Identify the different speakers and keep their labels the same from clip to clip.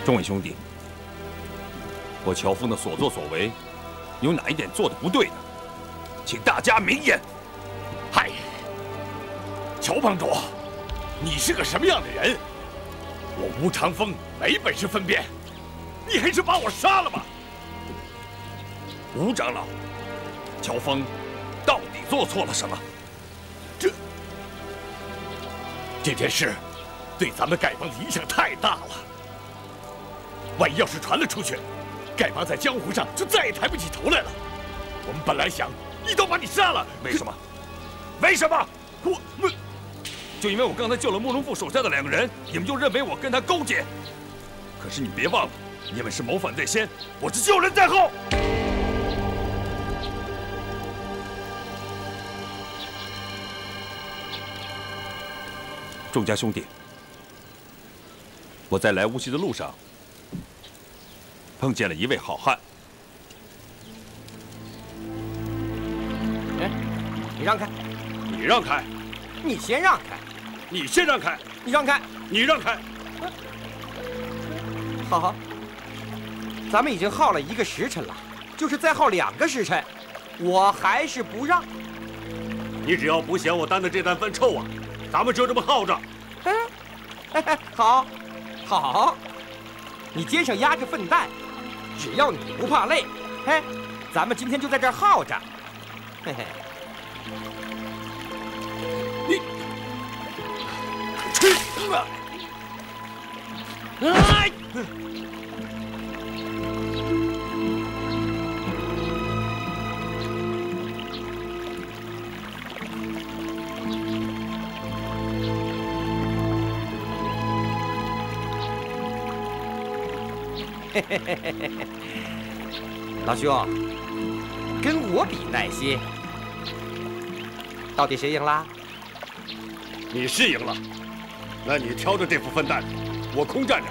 Speaker 1: 众位兄弟，我乔峰的所作所为，有哪一点做的不对的？请大家明言。
Speaker 2: 嗨，乔帮主，你是个什么样的人？我吴长风没本事分辨，你还是把我杀了吧。
Speaker 1: 吴长老，乔峰到底做错了什么？
Speaker 2: 这件事对咱们丐帮的影响太大了。万一要是传了出去，丐帮在江湖上就再也抬不起头来了。我们本来想一刀把你杀了，
Speaker 1: 为什么？为什么？就因为我刚才救了慕容复手下的2个人，你们就认为我跟他勾结？可是你别忘了，你们是谋反在先，我是救人在后。众家兄弟，我在来无锡的路上碰见了一位好汉。
Speaker 3: 哎，你让开！
Speaker 2: 你让开！
Speaker 3: 你先让开！
Speaker 2: 你先让开！
Speaker 3: 你让开！
Speaker 2: 你让开！
Speaker 3: 好，咱们已经耗了1个时辰了，就是再耗2个时辰，我还是不让。
Speaker 2: 你只要不嫌我担的这担粪臭啊，咱们就这么耗着。
Speaker 3: 好，好，你肩上压着粪担，只要你不怕累，咱们今天就在这儿耗着。嘿嘿。
Speaker 2: 你，
Speaker 3: 哎！老兄，跟我比耐心，到底谁赢了？
Speaker 2: 你是赢了，那你挑着这副粪担，我空站着，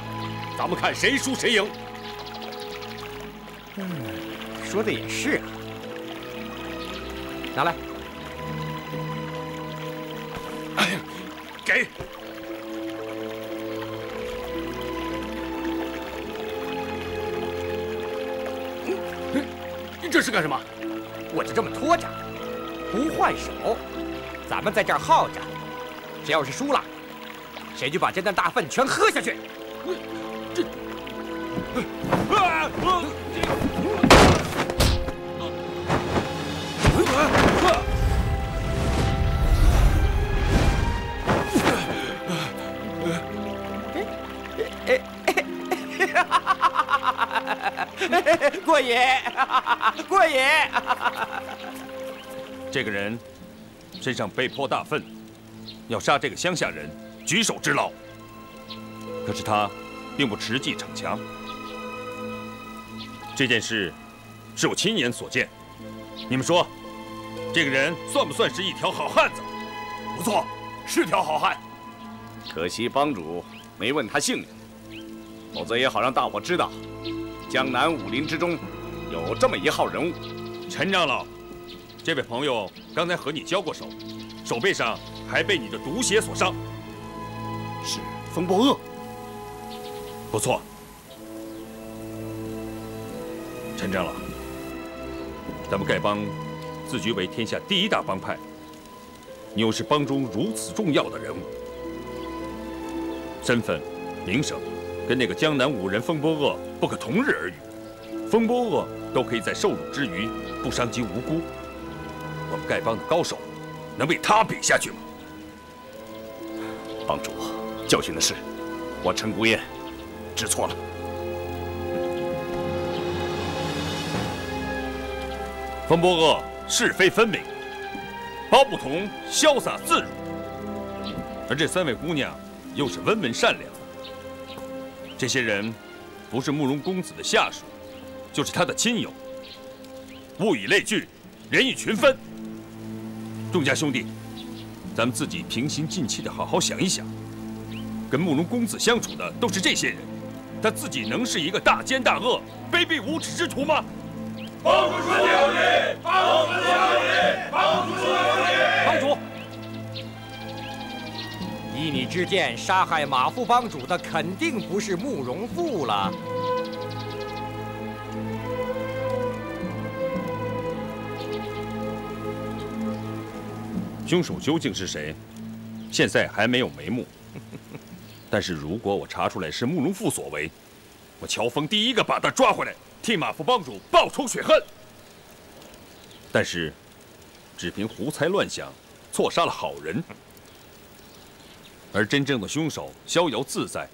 Speaker 2: 咱们看谁输谁赢。
Speaker 3: 说的也是啊，拿来。
Speaker 2: 哎呀，给。这是干什么？
Speaker 3: 我就这么拖着，不换手，咱们在这儿耗着。谁要是输了，谁就把这担大粪全喝下去。过瘾，过瘾！
Speaker 1: 这个人身上背颇大粪，要杀这个乡下人，举手之劳。可是他并不持计逞强。这件事是我亲眼所见，你们说，这个人算不算是一条好汉子？
Speaker 2: 不错，是条好汉。
Speaker 4: 可惜帮主没问他姓名，否则也好让大伙知道，江南武林之中有这么一号人物。
Speaker 1: 陈长老，这位朋友刚才和你交过手，手背上还被你的毒血所伤。
Speaker 4: 是风波恶。
Speaker 1: 不错，陈长老，咱们丐帮自居为天下第1大帮派，你又是帮中如此重要的人物，身份、名声，跟那个江南武人风波恶不可同日而语。风波恶都可以在受辱之余不伤及无辜，我们丐帮的高手能为他比下去吗？
Speaker 4: 帮主教训的是，我陈孤雁知错了。
Speaker 1: 风波恶是非分明，包不同潇洒自如，而这3位姑娘又是温文善良。这些人不是慕容公子的下属，就是他的亲友。物以类聚，人以群分。众家兄弟，咱们自己平心静气的好好想一想，跟慕容公子相处的都是这些人，他自己能是一个大奸大恶、卑鄙无耻之徒吗？
Speaker 5: 帮主说的有理，帮主说的有理，帮主说的有理。
Speaker 1: 帮主，
Speaker 3: 依你之见，杀害马副帮主的肯定不是慕容复了。
Speaker 1: 凶手究竟是谁，现在还没有眉目。但是如果我查出来是慕容复所为，我乔峰第一个把他抓回来，替马副帮主报仇雪恨。但是，只凭胡猜乱想，错杀了好人，而真正的凶手逍遥自在，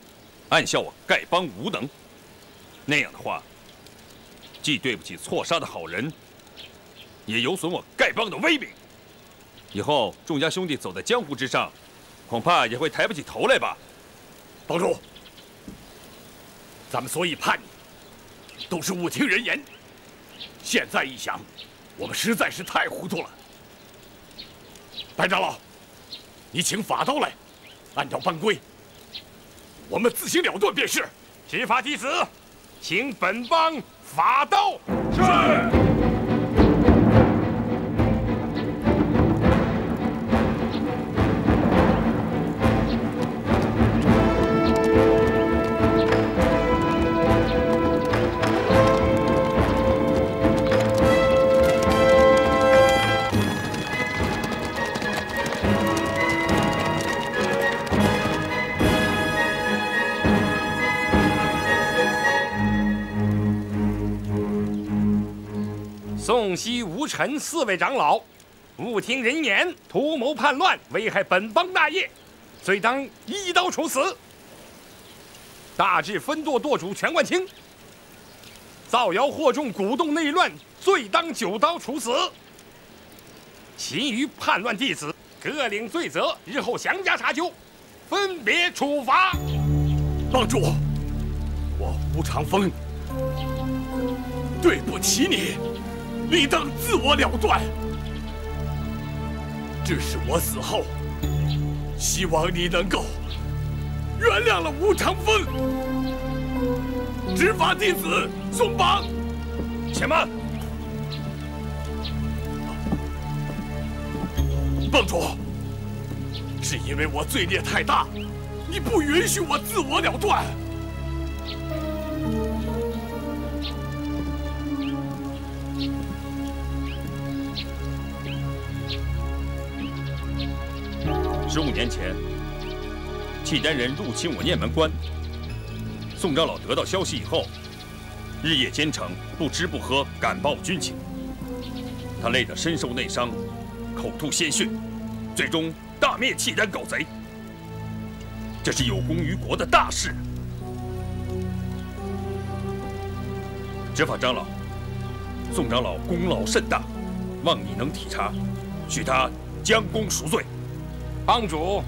Speaker 1: 暗笑我丐帮无能。那样的话，既对不起错杀的好人，也有损我丐帮的威名。以后众家兄弟走在江湖之上，恐怕也会抬不起头来吧。
Speaker 2: 帮主，咱们所以叛逆，都是误听人言。现在一想，我们实在是太糊涂了。白长老，你请法刀来，按照班规，我们自行了断便是。
Speaker 6: 执法弟子，请本帮法刀。
Speaker 5: 是。
Speaker 6: 宋西、吴尘4位长老，误听人言，图谋叛乱，危害本帮大业，罪当一刀处死。大治分舵舵主全冠清，造谣惑众，鼓动内乱，罪当9刀处死。其余叛乱弟子各领罪责，日后详加查究，分别处罚。
Speaker 2: 帮主，我吴长风对不起你。理当自我了断。只是我死后，希望你能够原谅了吴长风。执法弟子宋邦，
Speaker 1: 且慢。
Speaker 2: 帮主，是因为我罪孽太大，你不允许我自我了断。
Speaker 1: 15年前，契丹人入侵我雁门关，宋长老得到消息以后，日夜兼程，不吃不喝，赶报军情。他累得身受内伤，口吐鲜血，最终大灭契丹狗贼。这是有功于国的大事。执法长老，宋长老功劳甚大，望你能体察，许他将功赎罪。
Speaker 6: 帮主，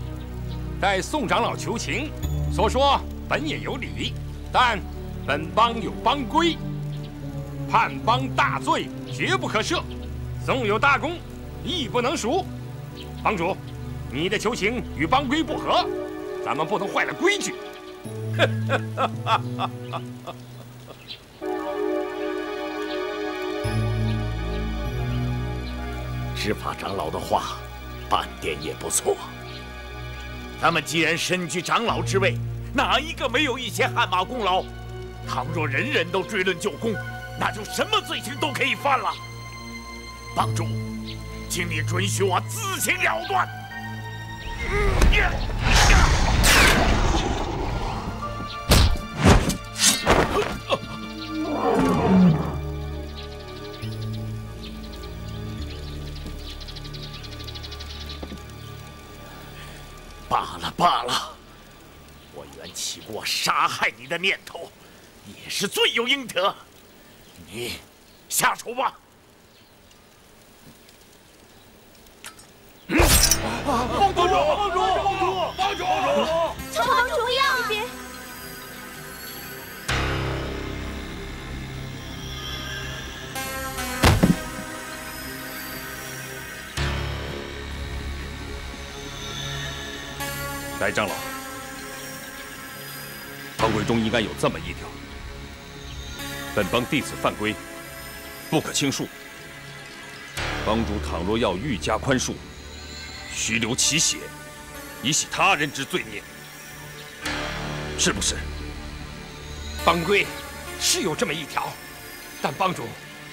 Speaker 6: 待宋长老求情，所说本也有理，但本帮有帮规，叛帮大罪绝不可赦，纵有大功，亦不能赎。帮主，你的求情与帮规不合，咱们不能坏了规矩。
Speaker 2: 执法长老的话半点也不错。他们既然身居长老之位，哪一个没有一些汗马功劳？倘若人人都追论旧功，那就什么罪行都可以犯了。帮主，请你准许我自行了断。罢了，我原起过杀害你的念头，也是罪有应得。你下手吧。
Speaker 5: 帮主，帮主，帮主，
Speaker 7: 求帮主让一边。
Speaker 1: 白长老，帮规中应该有这么一条：本帮弟子犯规，不可轻恕。帮主倘若要愈加宽恕，须流其血，以洗他人之罪孽，是不是？
Speaker 6: 帮规是有这么一条，但帮主，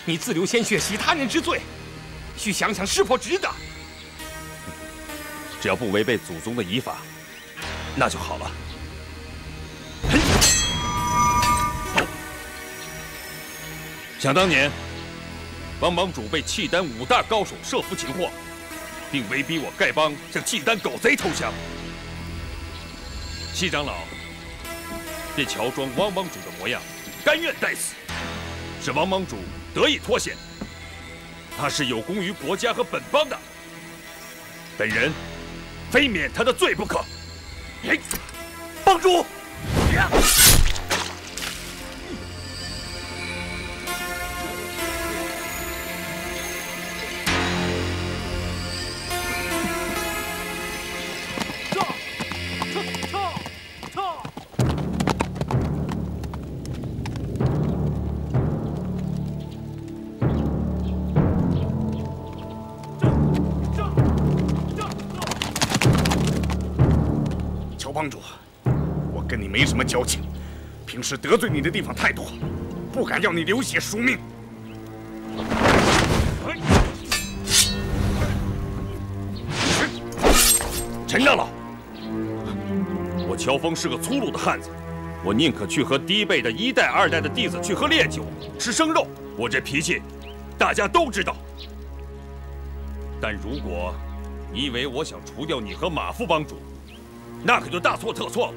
Speaker 6: 你自流鲜血洗他人之罪，需想想是否值得。
Speaker 1: 只要不违背祖宗的遗法，那就好了。想当年，帮帮主被契丹5大高手设伏擒获，并威逼我丐帮向契丹狗贼投降。戚长老便乔装汪帮主的模样，甘愿待死，使汪帮主得以脱险。他是有功于国家和本帮的，本人非免他的罪不可。帮主！
Speaker 4: 帮主，我跟你没什么交情，平时得罪你的地方太多，不敢要你流血赎命。
Speaker 1: 陈长老，我乔峰是个粗鲁的汉子，我宁可去和低辈的1代、2代的弟子去喝烈酒，吃生肉。我这脾气，大家都知道。但如果你以为我想除掉你和马副帮主，那可就大错特错了。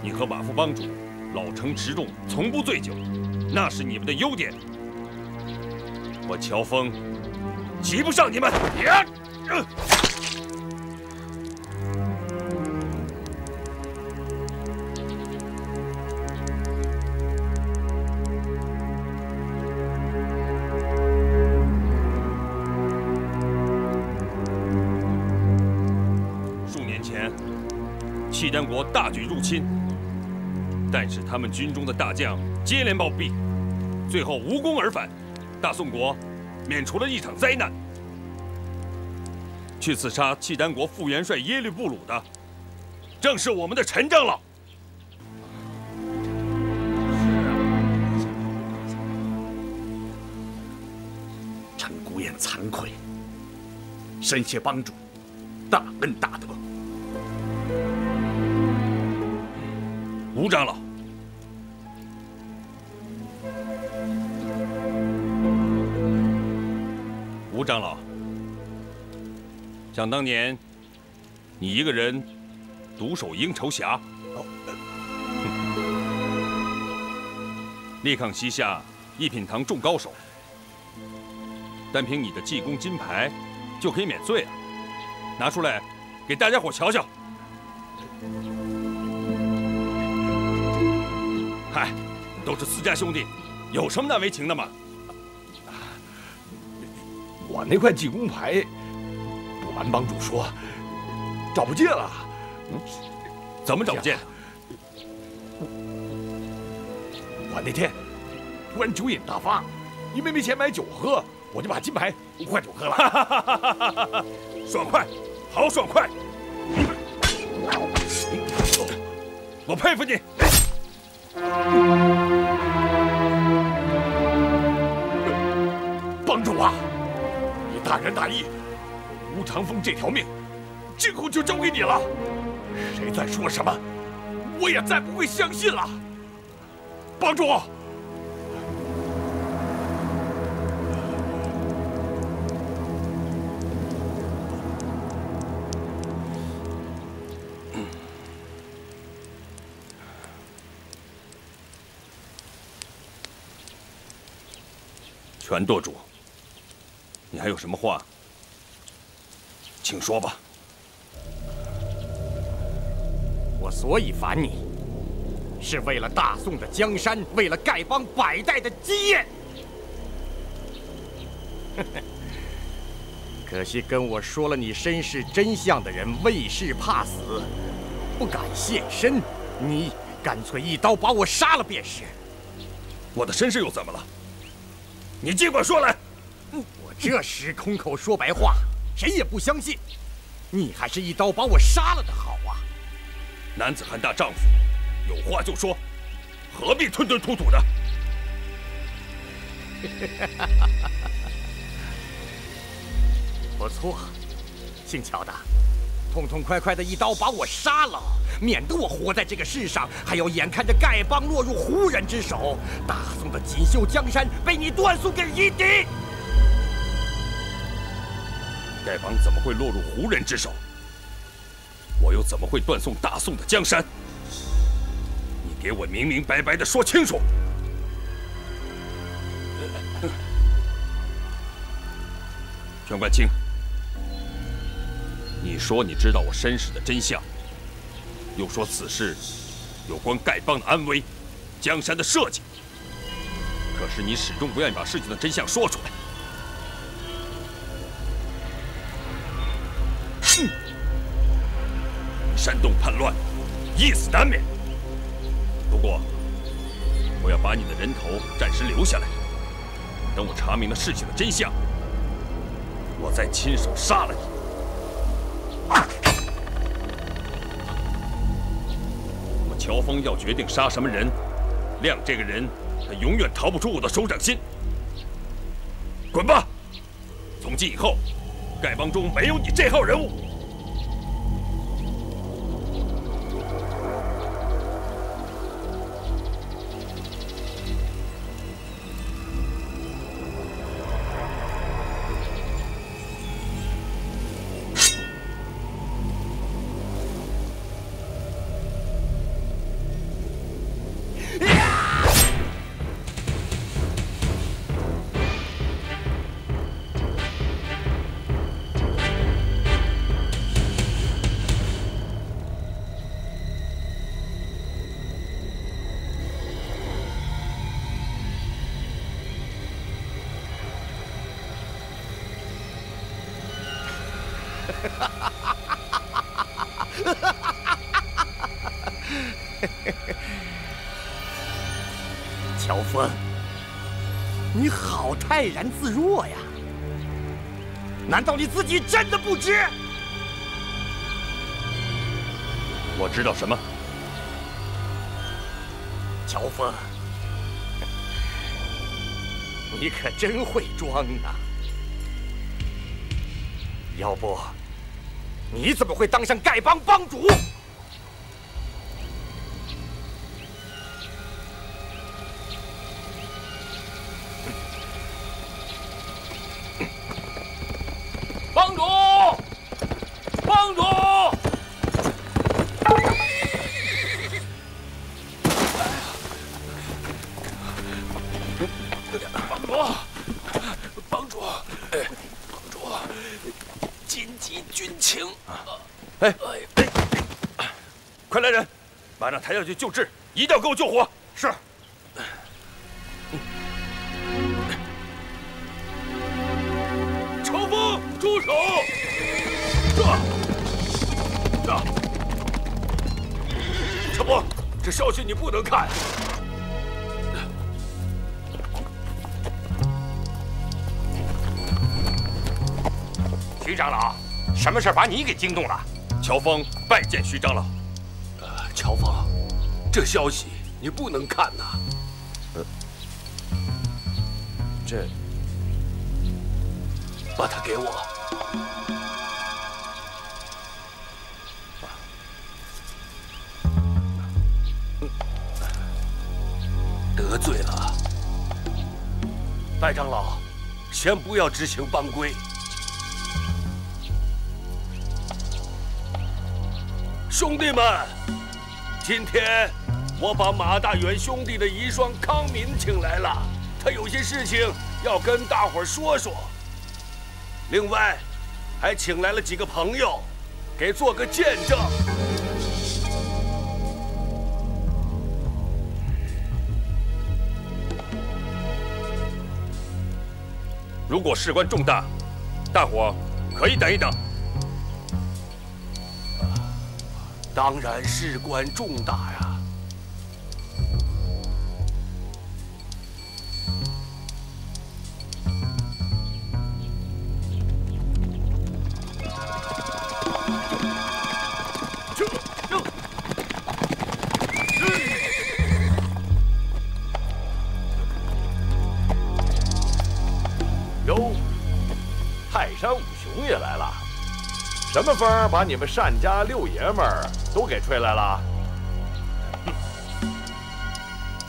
Speaker 1: 你和马副帮主老成持重，从不醉酒，那是你们的优点。我乔峰及不上你们。契丹国大举入侵，但是他们军中的大将接连暴毙，最后无功而返，大宋国免除了一场灾难。去刺杀契丹国副元帅耶律布鲁的，正是我们的陈长老。
Speaker 4: 陈孤雁惭愧，深谢帮主大恩大德。
Speaker 1: 吴长老，吴长老，想当年，你一个人独守鹰巢峡，力抗西夏一品堂众高手，单凭你的济公金牌就可以免罪啊！拿出来给大家伙瞧瞧。嗨，都是私家兄弟，有什么难为情的吗？
Speaker 2: 我那块济公牌，不瞒帮主说，找不见了。
Speaker 1: 怎么找不见？
Speaker 2: 我那天突然酒瘾大发，因为没钱买酒喝，我就把金牌换酒喝了。
Speaker 1: 爽快，好爽快！我佩服你。
Speaker 2: 帮主啊，你大仁大义，吴长风这条命，今后就交给你了。谁再说什么，我也再不会相信了。帮主。
Speaker 1: 全舵主，你还有什么话，请说吧。
Speaker 3: 我所以烦你，是为了大宋的江山，为了丐帮100代的基业。可惜跟我说了你身世真相的人，为事怕死，不敢现身。你干脆一刀把我杀了便是。
Speaker 1: 我的身世又怎么了？你尽管说来。
Speaker 3: 我这时空口说白话，谁也不相信。你还是一刀把我杀了的好啊！
Speaker 1: 男子汉大丈夫，有话就说，何必吞吞吐吐的？
Speaker 3: 不错，姓乔的，痛痛快快的一刀把我杀了，免得我活在这个世上，还要眼看着丐帮落入胡人之手，大宋的锦绣江山被你断送给夷狄。
Speaker 1: 丐帮怎么会落入胡人之手？我又怎么会断送大宋的江山？你给我明明白白的说清楚！权冠清，你说你知道我身世的真相，又说此事有关丐帮的安危、江山的社稷，可是你始终不愿意把事情的真相说出来。煽动叛乱，一死难免。不过，我要把你的人头暂时留下来，等我查明了事情的真相，我再亲手杀了你。那么乔峰要决定杀什么人，亮这个人，他永远逃不出我的手掌心。滚吧！从今以后，丐帮中没有你这号人物。
Speaker 3: 乔峰，你好泰然自若呀！难道你自己真的不知？
Speaker 1: 我知道什么？
Speaker 3: 乔峰，你可真会装啊！要不，你怎么会当上丐帮帮主？
Speaker 5: 帮主，帮主！帮主，紧急军情！
Speaker 1: 快来人，马上抬下去救治，一定要给我救活！是。
Speaker 5: 乔峰，住手！
Speaker 1: 陈波，这消息你不能看。
Speaker 6: 徐长老，什么事把你给惊动了？
Speaker 1: 乔峰拜见徐长老。
Speaker 5: 乔峰，这消息你不能看呐。
Speaker 1: 这，
Speaker 5: 把它给我。得罪了，戴长老，先不要执行帮规。兄弟们，今天我把马大元兄弟的遗孀康敏请来了，他有些事情要跟大伙儿说说。另外，还请来了几个朋友，给做个见证。
Speaker 1: 如果事关重大，大伙可以等一等。
Speaker 5: 当然事关重大呀！
Speaker 4: 什么风把你们单家六爷们儿都给吹来了？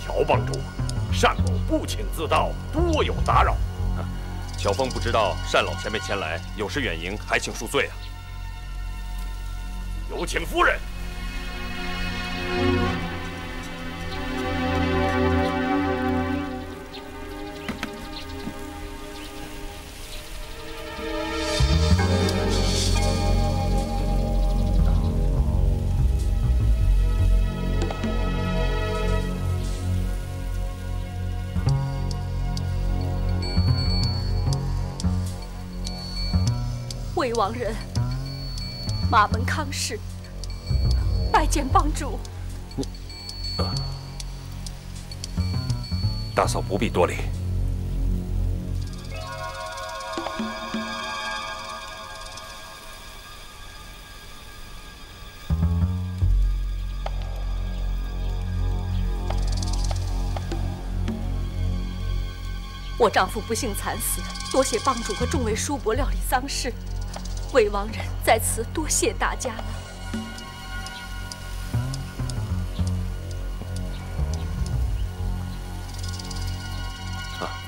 Speaker 4: 乔帮主，单某不请自到，多有打扰。
Speaker 1: 乔峰不知道单老前辈前来，有失远迎，还请恕罪啊。
Speaker 4: 有请夫人。
Speaker 7: 魏王人，马门康氏，拜见帮主。
Speaker 1: 大嫂不必多礼。
Speaker 7: 我丈夫不幸惨死，多谢帮主和众位叔伯料理丧事。魏王人在此多谢大家了。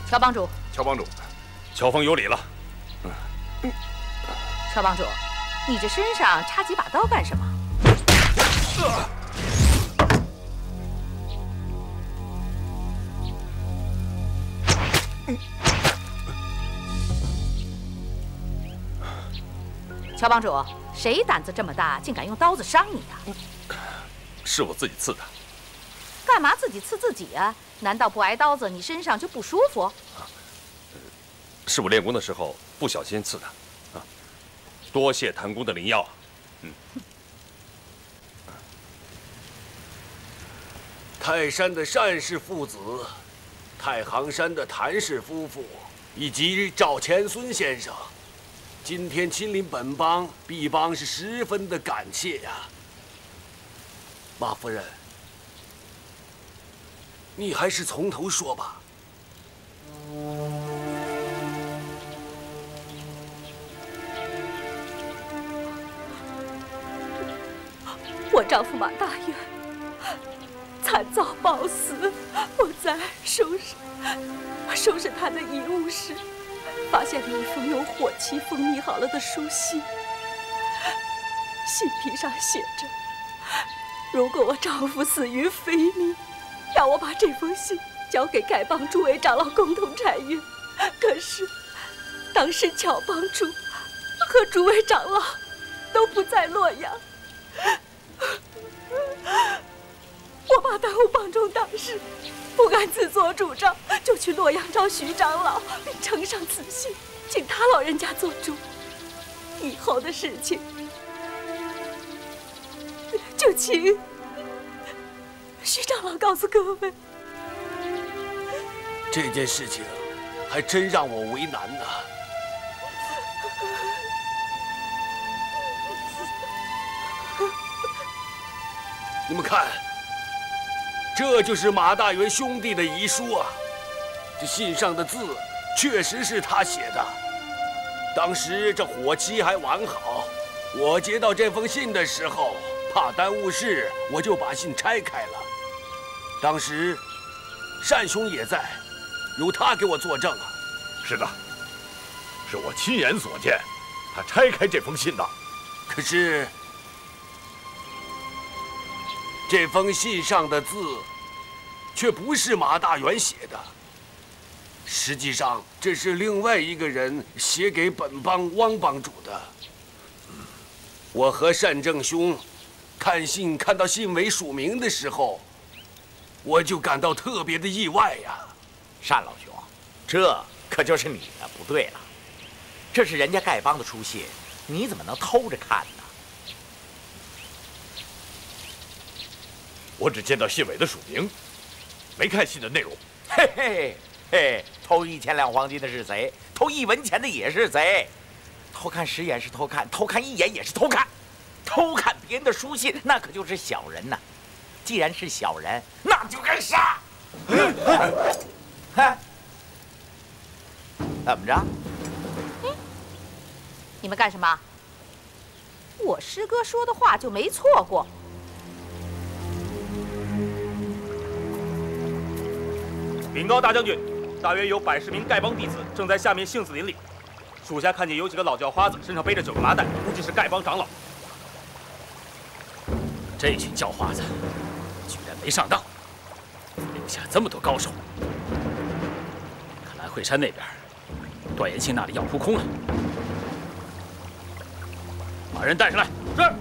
Speaker 8: 乔帮主，
Speaker 4: 乔帮主，
Speaker 1: 乔峰有礼了。
Speaker 8: 乔帮主，你这身上插几把刀干什么？乔帮主，谁胆子这么大，竟敢用刀子伤你的？
Speaker 1: 是我自己刺的。
Speaker 8: 干嘛自己刺自己啊？难道不挨刀子，你身上就不舒服？
Speaker 1: 是我练功的时候不小心刺的。啊，多谢谭公的灵药。
Speaker 5: 泰山的单氏父子，太行山的谭氏夫妇，以及赵钱孙先生。今天亲临本帮，毕帮是十分的感谢呀。马夫人，你还是从头说吧。
Speaker 7: 我丈夫马大元惨遭暴死，我在收拾他的遗物时，发现了一封用火漆封密好了的书信，信皮上写着：如果我丈夫死于非命，让我把这封信交给丐帮诸位长老共同查阅。可是，当时乔帮主和诸位长老都不在洛阳，我怕耽误帮中大事，不敢自作主张，就去洛阳找徐长老，并呈上此信，请他老人家做主。以后的事情，就请徐长老告诉各位。
Speaker 5: 这件事情还真让我为难呐。你们看，这就是马大元兄弟的遗书啊。这信上的字确实是他写的。当时这火漆还完好，我接到这封信的时候，怕耽误事，我就把信拆开了。当时单兄也在，由他给我作证啊。
Speaker 2: 是的，是我亲眼所见，他拆开这封信的。
Speaker 5: 可是这封信上的字却不是马大元写的，实际上这是另外一个人写给本帮汪帮主的。我和单正兄看信看到信尾署名的时候，我就感到特别的意外呀。
Speaker 9: 单老兄，这可就是你的不对了。这是人家丐帮的书信，你怎么能偷着看呢？
Speaker 2: 我只见到信尾的署名，没看信的内容。
Speaker 9: 嘿嘿嘿，偷1000两黄金的是贼，偷1文钱的也是贼。偷看10眼是偷看，偷看1眼也是偷看。偷看别人的书信，那可就是小人呐。既然是小人，那就该杀。怎么着？
Speaker 8: 你们干什么？我师哥说的话就没错过。
Speaker 10: 禀告大将军，大约有110名丐帮弟子正在下面杏子林里。属下看见有几个老叫花子身上背着9个麻袋，估计是丐帮长老。
Speaker 5: 这群叫花子居然没上当，留下这么多高手。看来惠山那边段延庆那里要扑空了。把人带上来。是。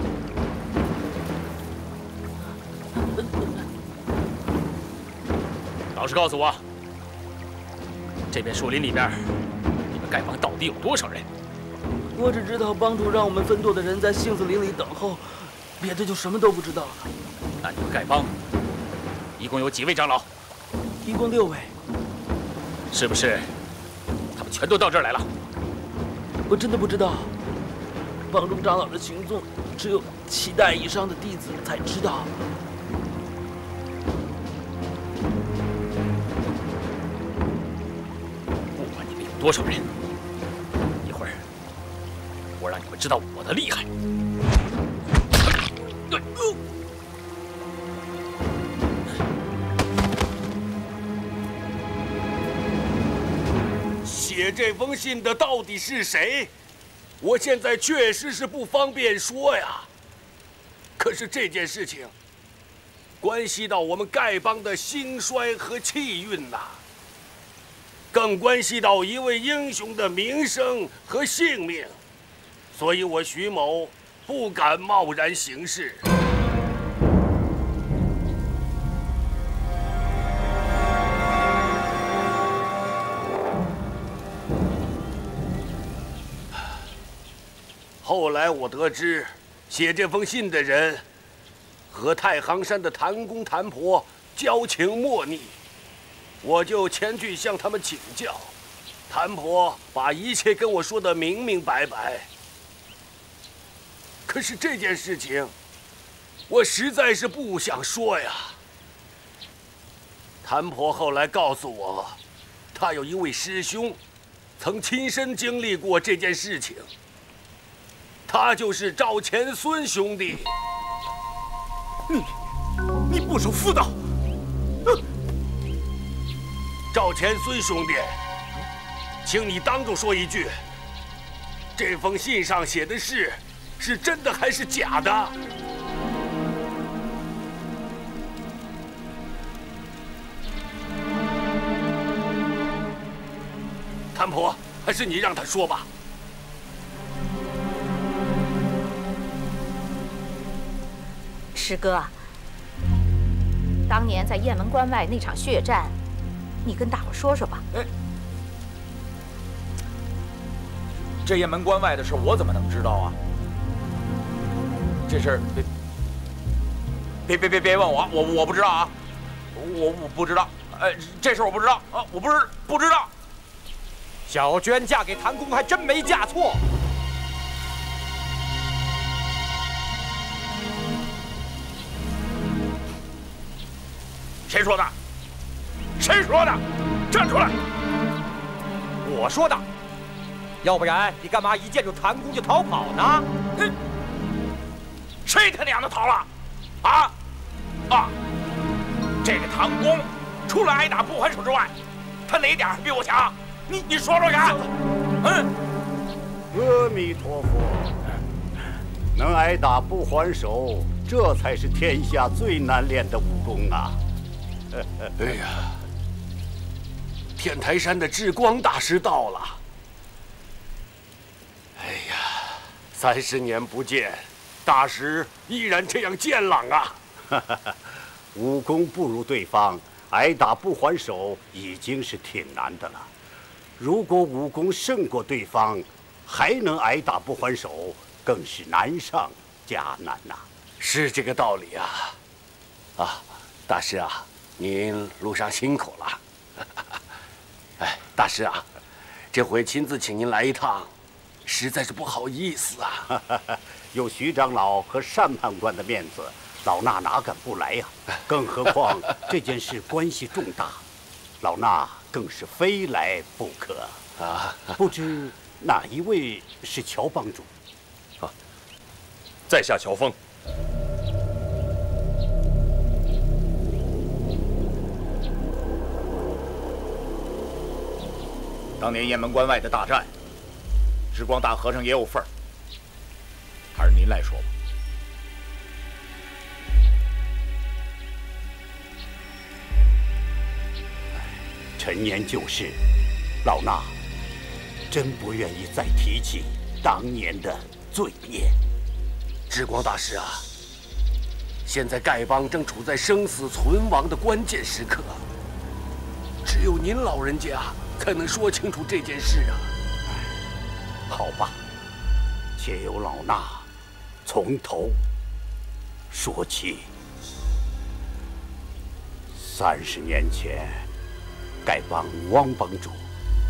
Speaker 5: 老实告诉我，这片树林里边，你们丐帮到底有多少人？
Speaker 11: 我只知道帮主让我们分舵的人在杏子林里等候，别的就什么都不知道了。
Speaker 5: 那你们丐帮一共有几位长老？
Speaker 11: 一共6位。
Speaker 5: 是不是他们全都到这儿来了？
Speaker 11: 我真的不知道。帮中长老的行踪，只有7代以上的弟子才知道。
Speaker 5: 不管你们有多少人，一会儿我让你们知道我的厉害。写这封信的到底是谁？我现在确实是不方便说呀。可是这件事情关系到我们丐帮的兴衰和气运呐，更关系到一位英雄的名声和性命，所以我徐某不敢贸然行事。后来我得知，写这封信的人和太行山的谭公谭婆交情莫逆，我就前去向他们请教。谭婆把一切跟我说得明明白白。可是这件事情，我实在是不想说呀。谭婆后来告诉我，她有一位师兄，曾亲身经历过这件事情。他就是赵钱孙兄弟。
Speaker 2: 你不守妇道！
Speaker 5: 赵钱孙兄弟，请你当众说一句，这封信上写的是真的还是假的？谭婆，还是你让他说吧。
Speaker 8: 师哥，当年在雁门关外那场血战，你跟大伙说说吧。
Speaker 9: 这雁门关外的事我怎么能知道啊？这事儿别问我，我不知道啊，我不知道。这事我不知道啊，我不知道。
Speaker 3: 小娟嫁给谭公还真没嫁错。
Speaker 9: 谁说的？谁说的？站出来！
Speaker 3: 我说的。要不然你干嘛一见着谭公就逃跑呢？
Speaker 9: 谁他娘的逃了？这个谭公除了挨打不还手之外，他哪点比我强？你说说看。
Speaker 12: 阿弥陀佛，能挨打不还手，这才是天下最难练的武功啊！
Speaker 5: 哎呀，天台山的智光大师到了！哎呀，30年不见，大师依然这样健朗啊！
Speaker 12: 武功不如对方，挨打不还手已经是挺难的了。如果武功胜过对方，还能挨打不还手，更是难上加难呐。
Speaker 5: 是这个道理啊！大师啊！您路上辛苦了。哎，大师啊，这回亲自请您来一趟，实在是不好意思啊。
Speaker 12: 有徐长老和单判官的面子，老衲哪敢不来呀？更何况这件事关系重大，老衲更是非来不可啊。不知哪一位是乔帮主？
Speaker 1: 在下乔峰。
Speaker 4: 当年雁门关外的大战，智光大和尚也有份儿，还是您来说吧。
Speaker 12: 陈年旧事，老衲真不愿意再提起当年的罪孽。
Speaker 11: 智光大师啊，现在丐帮正处在生死存亡的关键时刻，只有您老人家才能说清楚这件事啊。
Speaker 12: 好吧，且由老衲从头说起。30年前，丐帮汪帮主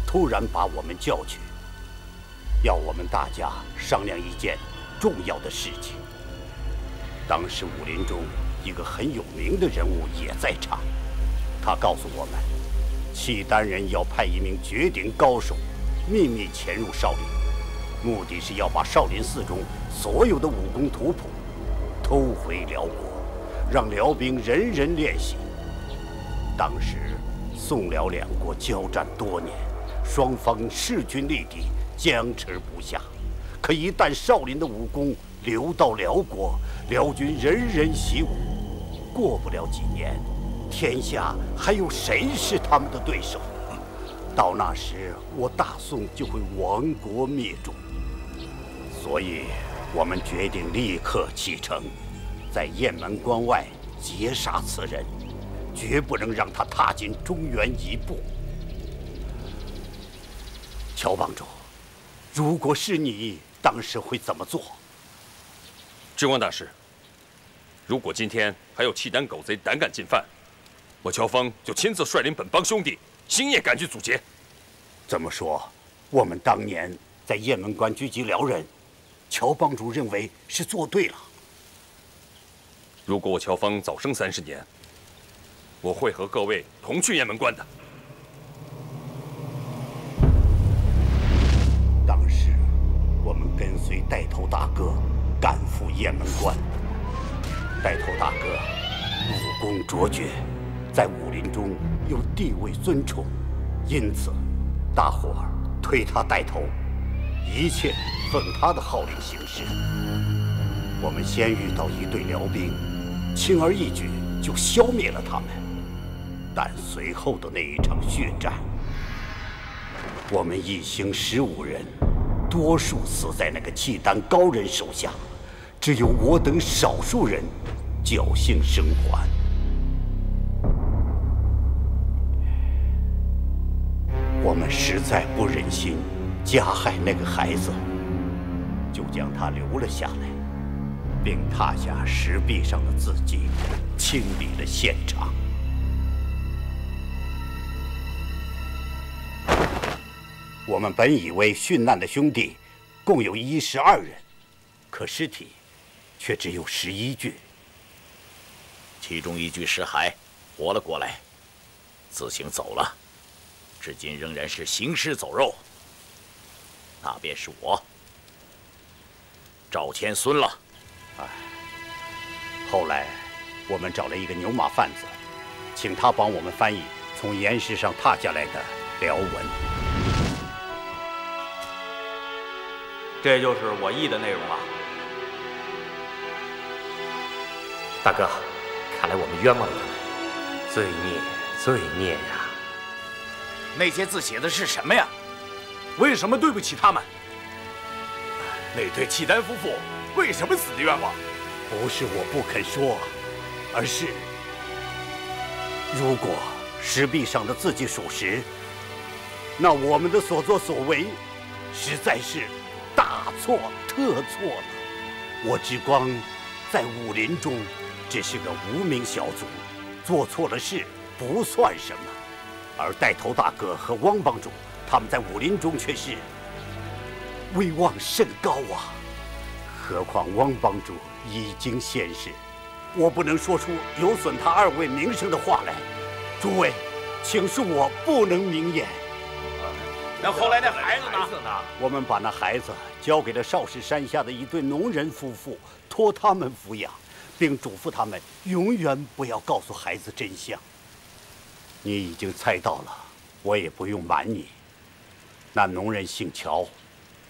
Speaker 12: 突然把我们叫去，要我们大家商量一件重要的事情。当时武林中一个很有名的人物也在场，他告诉我们，契丹人要派一名绝顶高手秘密潜入少林，目的是要把少林寺中所有的武功图谱偷回辽国，让辽兵人人练习。当时宋辽两国交战多年，双方势均力敌，僵持不下。可一旦少林的武功流到辽国，辽军人人习武，过不了几年，天下还有谁是他们的对手？到那时，我大宋就会亡国灭种。所以，我们决定立刻启程，在雁门关外截杀此人，绝不能让他踏进中原一步。乔帮主，如果是你，当时会怎么做？
Speaker 1: 智光大师，如果今天还有契丹狗贼胆敢进犯，我乔峰就亲自率领本帮兄弟，星夜赶去阻截。
Speaker 12: 这么说，我们当年在雁门关狙击辽人，乔帮主认为是做对了。
Speaker 1: 如果我乔峰早生30年，我会和各位同去雁门关的。
Speaker 12: 当时我们跟随带头大哥赶赴雁门关，带头大哥武功卓绝，在武林中有地位尊崇，因此大伙儿推他带头，一切奉他的号令行事。我们先遇到一队辽兵，轻而易举就消灭了他们。但随后的那一场血战，我们一行15人，多数死在那个契丹高人手下，只有我等少数人侥幸生还。我们实在不忍心加害那个孩子，就将他留了下来，并踏下石壁上的字迹，清理了现场。我们本以为殉难的兄弟共有12人，可尸体却只有11具，
Speaker 9: 其中1具尸骸活了过来，自行走了，至今仍然是行尸走肉。那便是我，赵千孙了。
Speaker 12: 后来我们找了一个牛马贩子，请他帮我们翻译从岩石上踏下来的辽文。
Speaker 10: 这就是我译的内容了。
Speaker 3: 大哥，看来我们冤枉了他们，罪孽，罪孽呀！
Speaker 9: 那些字写的是什么呀？
Speaker 4: 为什么对不起他们？
Speaker 2: 那对契丹夫妇为什么死的冤枉？
Speaker 12: 不是我不肯说，而是如果石壁上的字迹属实，那我们的所作所为实在是大错特错了。我智光在武林中只是个无名小卒，做错了事不算什么，而带头大哥和汪帮主他们在武林中却是威望甚高啊。何况汪帮主已经现世，我不能说出有损他2位名声的话来。诸位，请恕我不能明言。
Speaker 9: 那后来那孩子呢？
Speaker 12: 我们把那孩子交给了少室山下的一对农人夫妇，托他们抚养，并嘱咐他们永远不要告诉孩子真相。你已经猜到了，我也不用瞒你。那农人姓乔，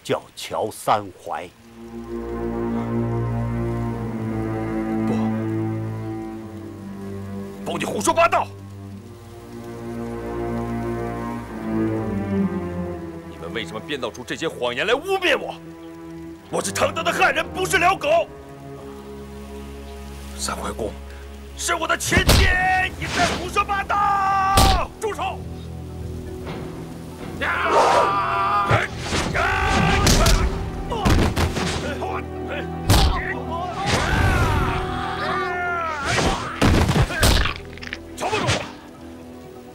Speaker 12: 叫乔三槐。
Speaker 1: 不，你胡说八道！你们为什么编造出这些谎言来污蔑我？我是堂堂的汉人，不是辽狗。三槐公是我的前妻，你在胡说八道！住手！
Speaker 2: 乔帮主，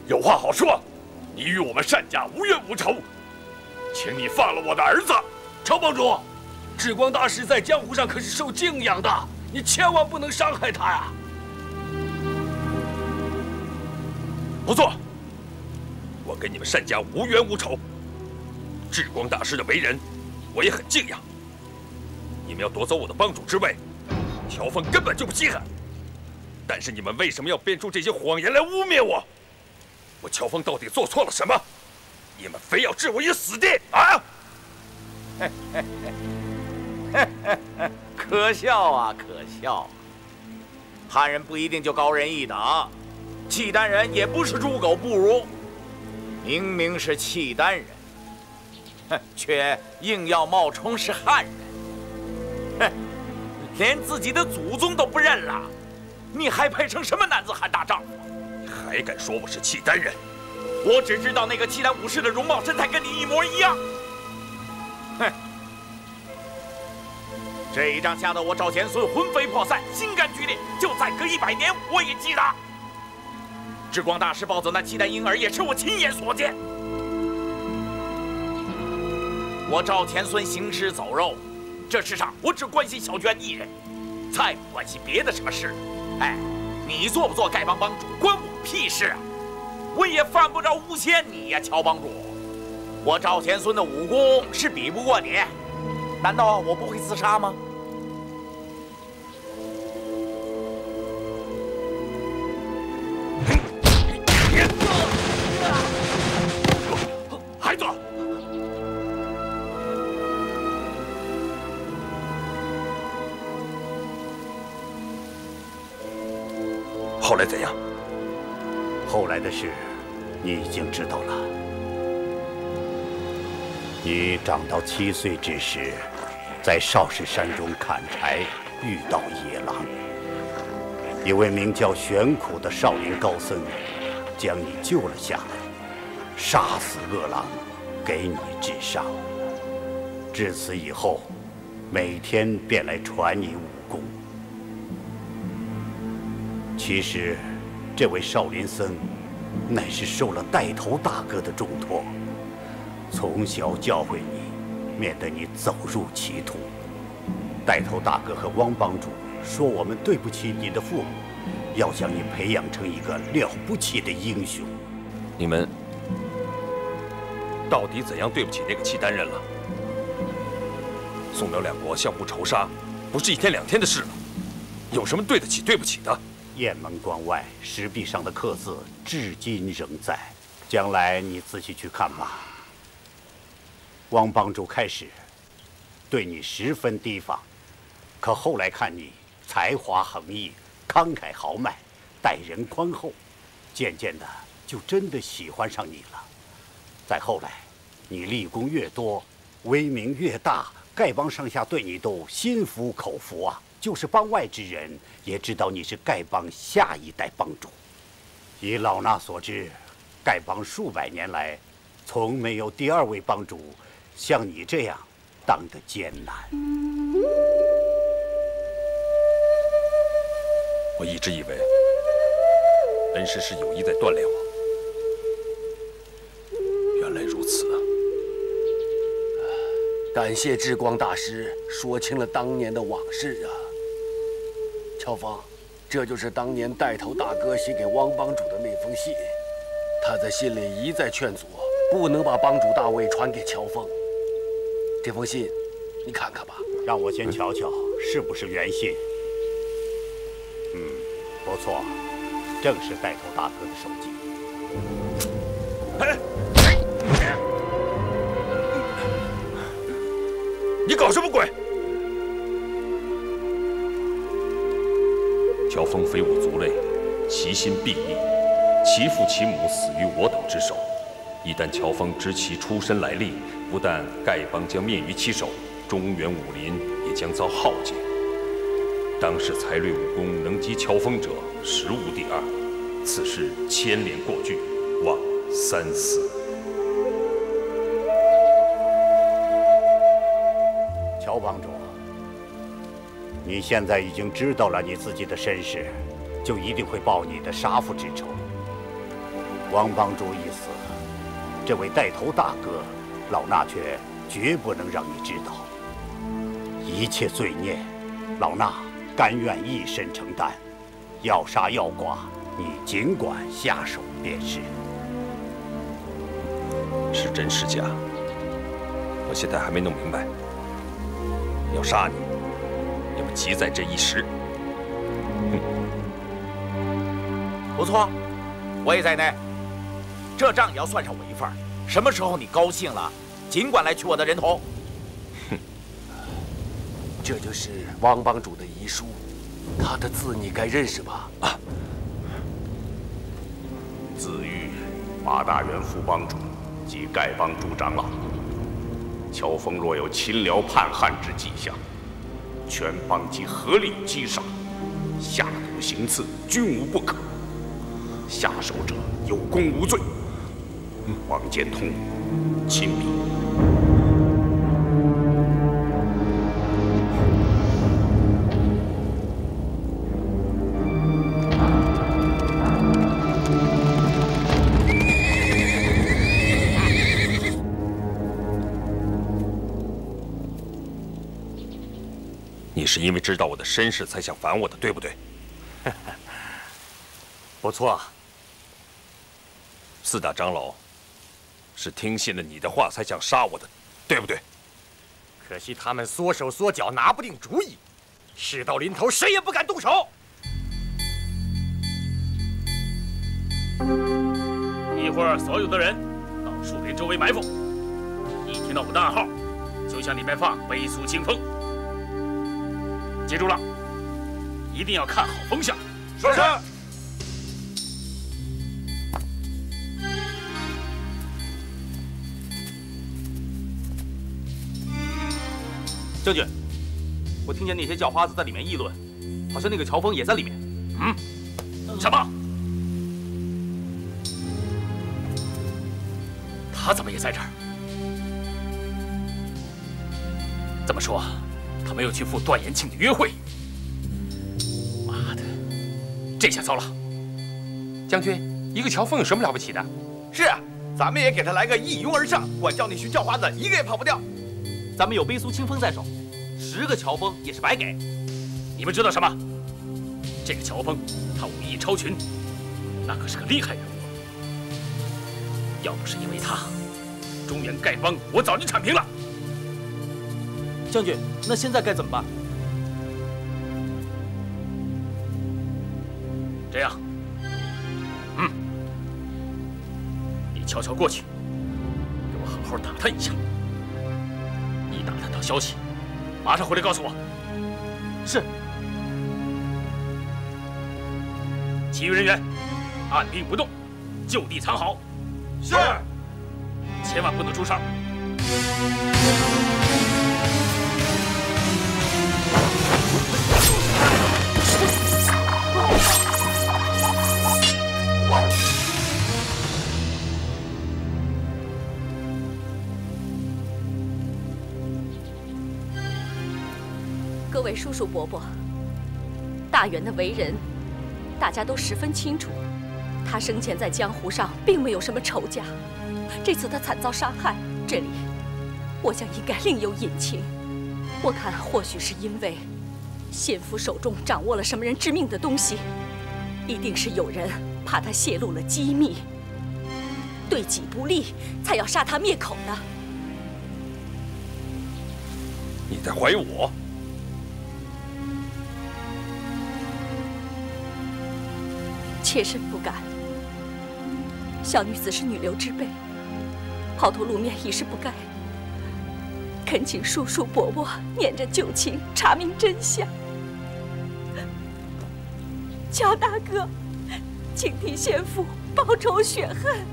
Speaker 2: 有话好说，你与我们单家无冤无仇，请你放了我的儿子。
Speaker 5: 乔帮主，智光大师在江湖上可是受敬仰的，你千万不能伤害他呀！
Speaker 1: 不错，我跟你们单家无冤无仇。智光大师的为人，我也很敬仰。你们要夺走我的帮主之位，乔峰根本就不稀罕。但是你们为什么要编出这些谎言来污蔑我？我乔峰到底做错了什么？你们非要置我于死地啊！
Speaker 9: 可笑啊，可笑！汉人不一定就高人一等，契丹人也不是猪狗不如。明明是契丹人，却硬要冒充是汉人，连自己的祖宗都不认了，你还配成什么男子汉大丈夫？
Speaker 1: 还敢说我是契丹人？
Speaker 9: 我只知道那个契丹武士的容貌身材跟你一模一样。哼！这一仗吓得我赵钱孙魂飞魄散，心肝俱裂，就再隔100年我也记得。智光大师抱走那契丹婴儿也是我亲眼所见。我赵钱孙行尸走肉，这世上我只关心小娟一人，再不关心别的什么事。哎，你做不做丐帮帮主关我屁事啊！我也犯不着诬陷你呀，乔帮主。我赵钱孙的武功是比不过你，难道我不会自杀吗？
Speaker 2: 孩子，
Speaker 1: 后来怎样？
Speaker 12: 后来的事，你已经知道了。你长到7岁之时，在少室山中砍柴，遇到野狼。一位名叫玄苦的少林高僧，将你救了下来，杀死恶狼，给你治伤。至此以后，每天便来传你武功。其实，这位少林僧，乃是受了带头大哥的重托，从小教诲你，免得你走入歧途。带头大哥和汪帮主说我们对不起你的父母，要将你培养成一个了不起的英雄。
Speaker 1: 你们到底怎样对不起那个契丹人了？宋辽两国相互仇杀，不是1天2天的事了，有什么对得起对不起的？
Speaker 12: 雁门关外石壁上的刻字至今仍在，将来你仔细去看吧。汪帮主开始对你十分提防，可后来看你才华横溢，慷慨豪迈，待人宽厚，渐渐的就真的喜欢上你了。再后来，你立功越多，威名越大，丐帮上下对你都心服口服啊。就是帮外之人也知道你是丐帮下一代帮主。以老衲所知，丐帮数百年来，从没有第2位帮主像你这样当得艰难。
Speaker 1: 我一直以为恩师是有意在锻炼我，原来如此啊！
Speaker 11: 感谢智光大师说清了当年的往事啊。乔峰，这就是当年带头大哥写给汪帮主的那封信。他在信里一再劝阻，不能把帮主大位传给乔峰。这封信，你看看吧。
Speaker 12: 让我先瞧瞧是不是原信？不错，正是带头大哥的手机。
Speaker 1: 你搞什么鬼？乔峰非我族类，其心必异，其父其母死于我等之手。一旦乔峰知其出身来历，不但丐帮将灭于其手，中原武林也将遭浩劫。当世才略武功能及乔峰者，实无第二。此事牵连过巨，望三思。
Speaker 12: 乔帮主，你现在已经知道了你自己的身世，就一定会报你的杀父之仇。王帮主一死，这位带头大哥，老衲却绝不能让你知道。一切罪孽，老衲甘愿一身承担。要杀要剐，你尽管下手便是。
Speaker 1: 是真是假，我现在还没弄明白。要杀你，也不急在这一时。
Speaker 9: 不错，我也在内。这账也要算上我一份。什么时候你高兴了，尽管来取我的人头。
Speaker 11: 这就是王帮主的遗书，他的字你该认识吧？啊，
Speaker 4: 自谕马大元副帮主及丐帮诸长老，乔峰若有亲辽叛汉之迹象，全帮即合力击杀，下毒行刺，均无不可。下手者有功无罪。王建通，亲笔。
Speaker 1: 你是因为知道我的身世才想烦我的，对不对？
Speaker 3: 不错。
Speaker 1: 四大长老是听信了你的话才想杀我的，对不对？
Speaker 3: 可惜他们缩手缩脚，拿不定主意。事到临头，谁也不敢动手。
Speaker 10: 一会儿，所有的人到树林周围埋伏。一听到我的暗号，就向里面放飞速清风。记住了，一定要看好风向。
Speaker 5: 是。
Speaker 10: 将军，我听见那些叫花子在里面议论，好像那个乔峰也在里面。什么？他怎么也在这儿？这么说，他没有去赴段延庆的约会。妈的，这下糟了！
Speaker 6: 将军，一个乔峰有什么了不起的？
Speaker 10: 是啊，咱们也给他来个一拥而上，管教那群叫花子一个也跑不掉。咱们有飞苏清风在手，10个乔峰也是白给。你们知道什么？这个乔峰，他武艺超群，那可是个厉害人物。要不是因为他，中原丐帮我早就铲平了。将军，那现在该怎么办？这样，你悄悄过去，给我好好打探一下。一打探到消息，马上回来告诉我。是。其余人员按兵不动，就地藏好。是。千万不能出声。
Speaker 7: 各位叔叔伯伯，大元的为人，大家都十分清楚。他生前在江湖上并没有什么仇家，这次他惨遭杀害，这里我想应该另有隐情。我看或许是因为县府手中掌握了什么人致命的东西，一定是有人怕他泄露了机密，对己不利，才要杀他灭口的。
Speaker 1: 你在怀疑我？
Speaker 7: 妾身不敢。小女子是女流之辈，抛头露面已是不该。恳请叔叔伯伯念着旧情，查明真相。乔大哥，请替先父报仇雪恨。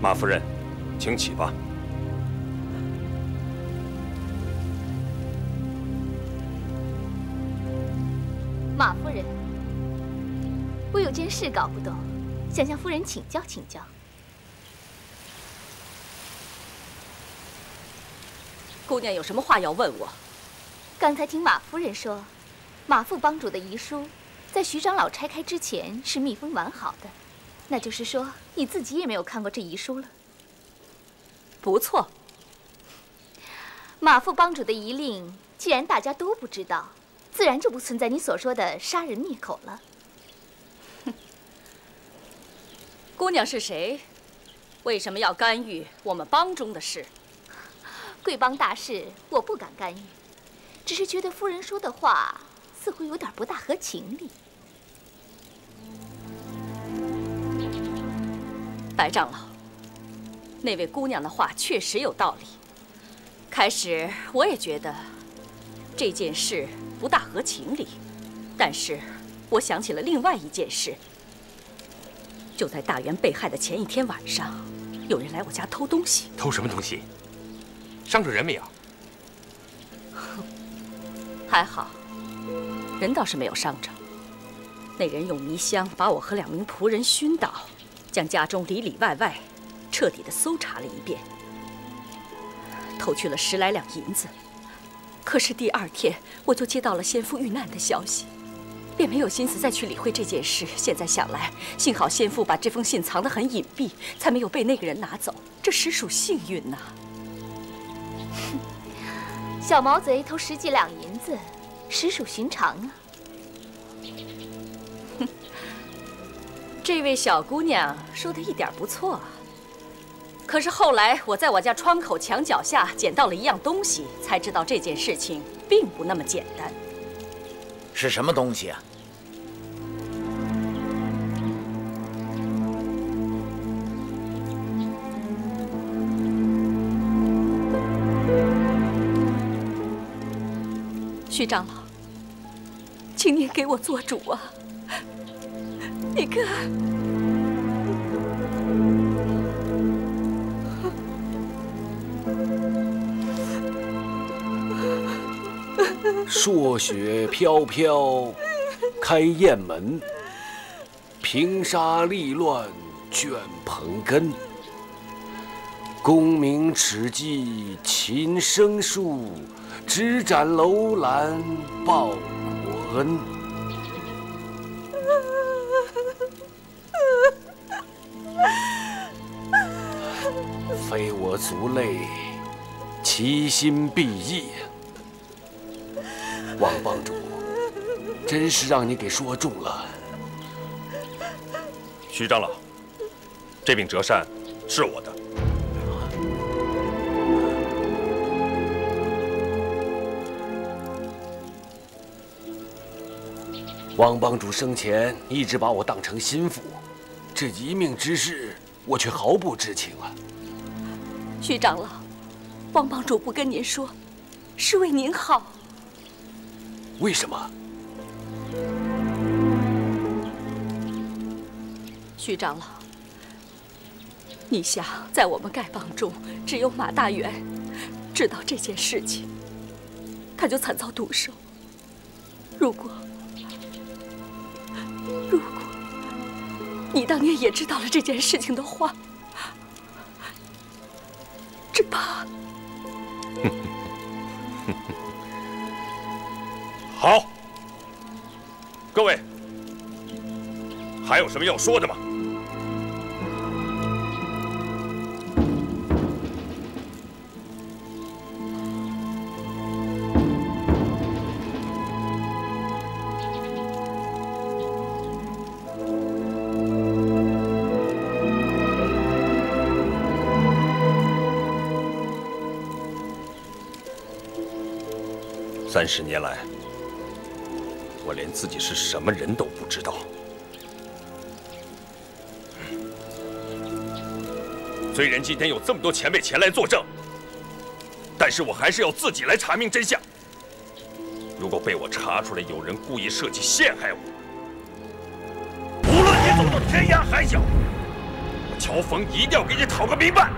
Speaker 1: 马夫人，请起吧。
Speaker 8: 马夫人，我有件事搞不懂，想向夫人请教请教。
Speaker 7: 姑娘有什么话要问我？
Speaker 8: 刚才听马夫人说，马副帮主的遗书在徐长老拆开之前是密封完好的，那就是说你自己也没有看过这遗书了。
Speaker 7: 不错。
Speaker 8: 马副帮主的遗令，既然大家都不知道，自然就不存在你所说的杀人灭口了。
Speaker 7: 姑娘是谁？为什么要干预我们帮中的事？
Speaker 8: 贵帮大事，我不敢干预，只是觉得夫人说的话似乎有点不大合情理。
Speaker 7: 白长老，那位姑娘的话确实有道理。开始我也觉得这件事不大合情理，但是我想起了另外一件事。就在大元被害的前一天晚上，有人来我家偷东西。
Speaker 6: 偷什么东西？伤着人没有？
Speaker 7: 还好，人倒是没有伤着。那人用迷香把我和2名仆人熏倒，将家中里里外外彻底的搜查了一遍，偷去了10来两银子。可是第2天我就接到了先父遇难的消息，便没有心思再去理会这件事。现在想来，幸好先父把这封信藏得很隐蔽，才没有被那个人拿走，这实属幸运呐。
Speaker 8: 小毛贼偷10几两银子，实属寻常啊。
Speaker 7: 这位小姑娘说的一点不错啊。可是后来我在我家窗口墙角下捡到了一样东西，才知道这件事情并不那么简单。
Speaker 9: 是什么东西啊？
Speaker 7: 徐长老，请您给我做主啊！你看，
Speaker 11: 朔雪飘飘，开雁门；平沙立乱，卷蓬根。功名齿迹勤生树，只斩楼兰报国恩。非我族类，其心必异。王帮主，真是让你给说中了。
Speaker 1: 徐长老，这柄折扇是我的。
Speaker 11: 王帮主生前一直把我当成心腹，这一命之事，我却毫不知情啊。
Speaker 7: 徐长老，王帮主不跟您说，是为您好。
Speaker 11: 为什么？
Speaker 7: 徐长老，你想，在我们丐帮中，只有马大元知道这件事情，他就惨遭毒手。如果你当年也知道了这件事情的话，只怕……
Speaker 1: 好，各位，还有什么要说的吗？ 30年来，我连自己是什么人都不知道。虽然今天有这么多前辈前来作证，但是我还是要自己来查明真相。如果被我查出来有人故意设计陷害我，无论你走到天涯海角，我乔峰一定要给你讨个明白。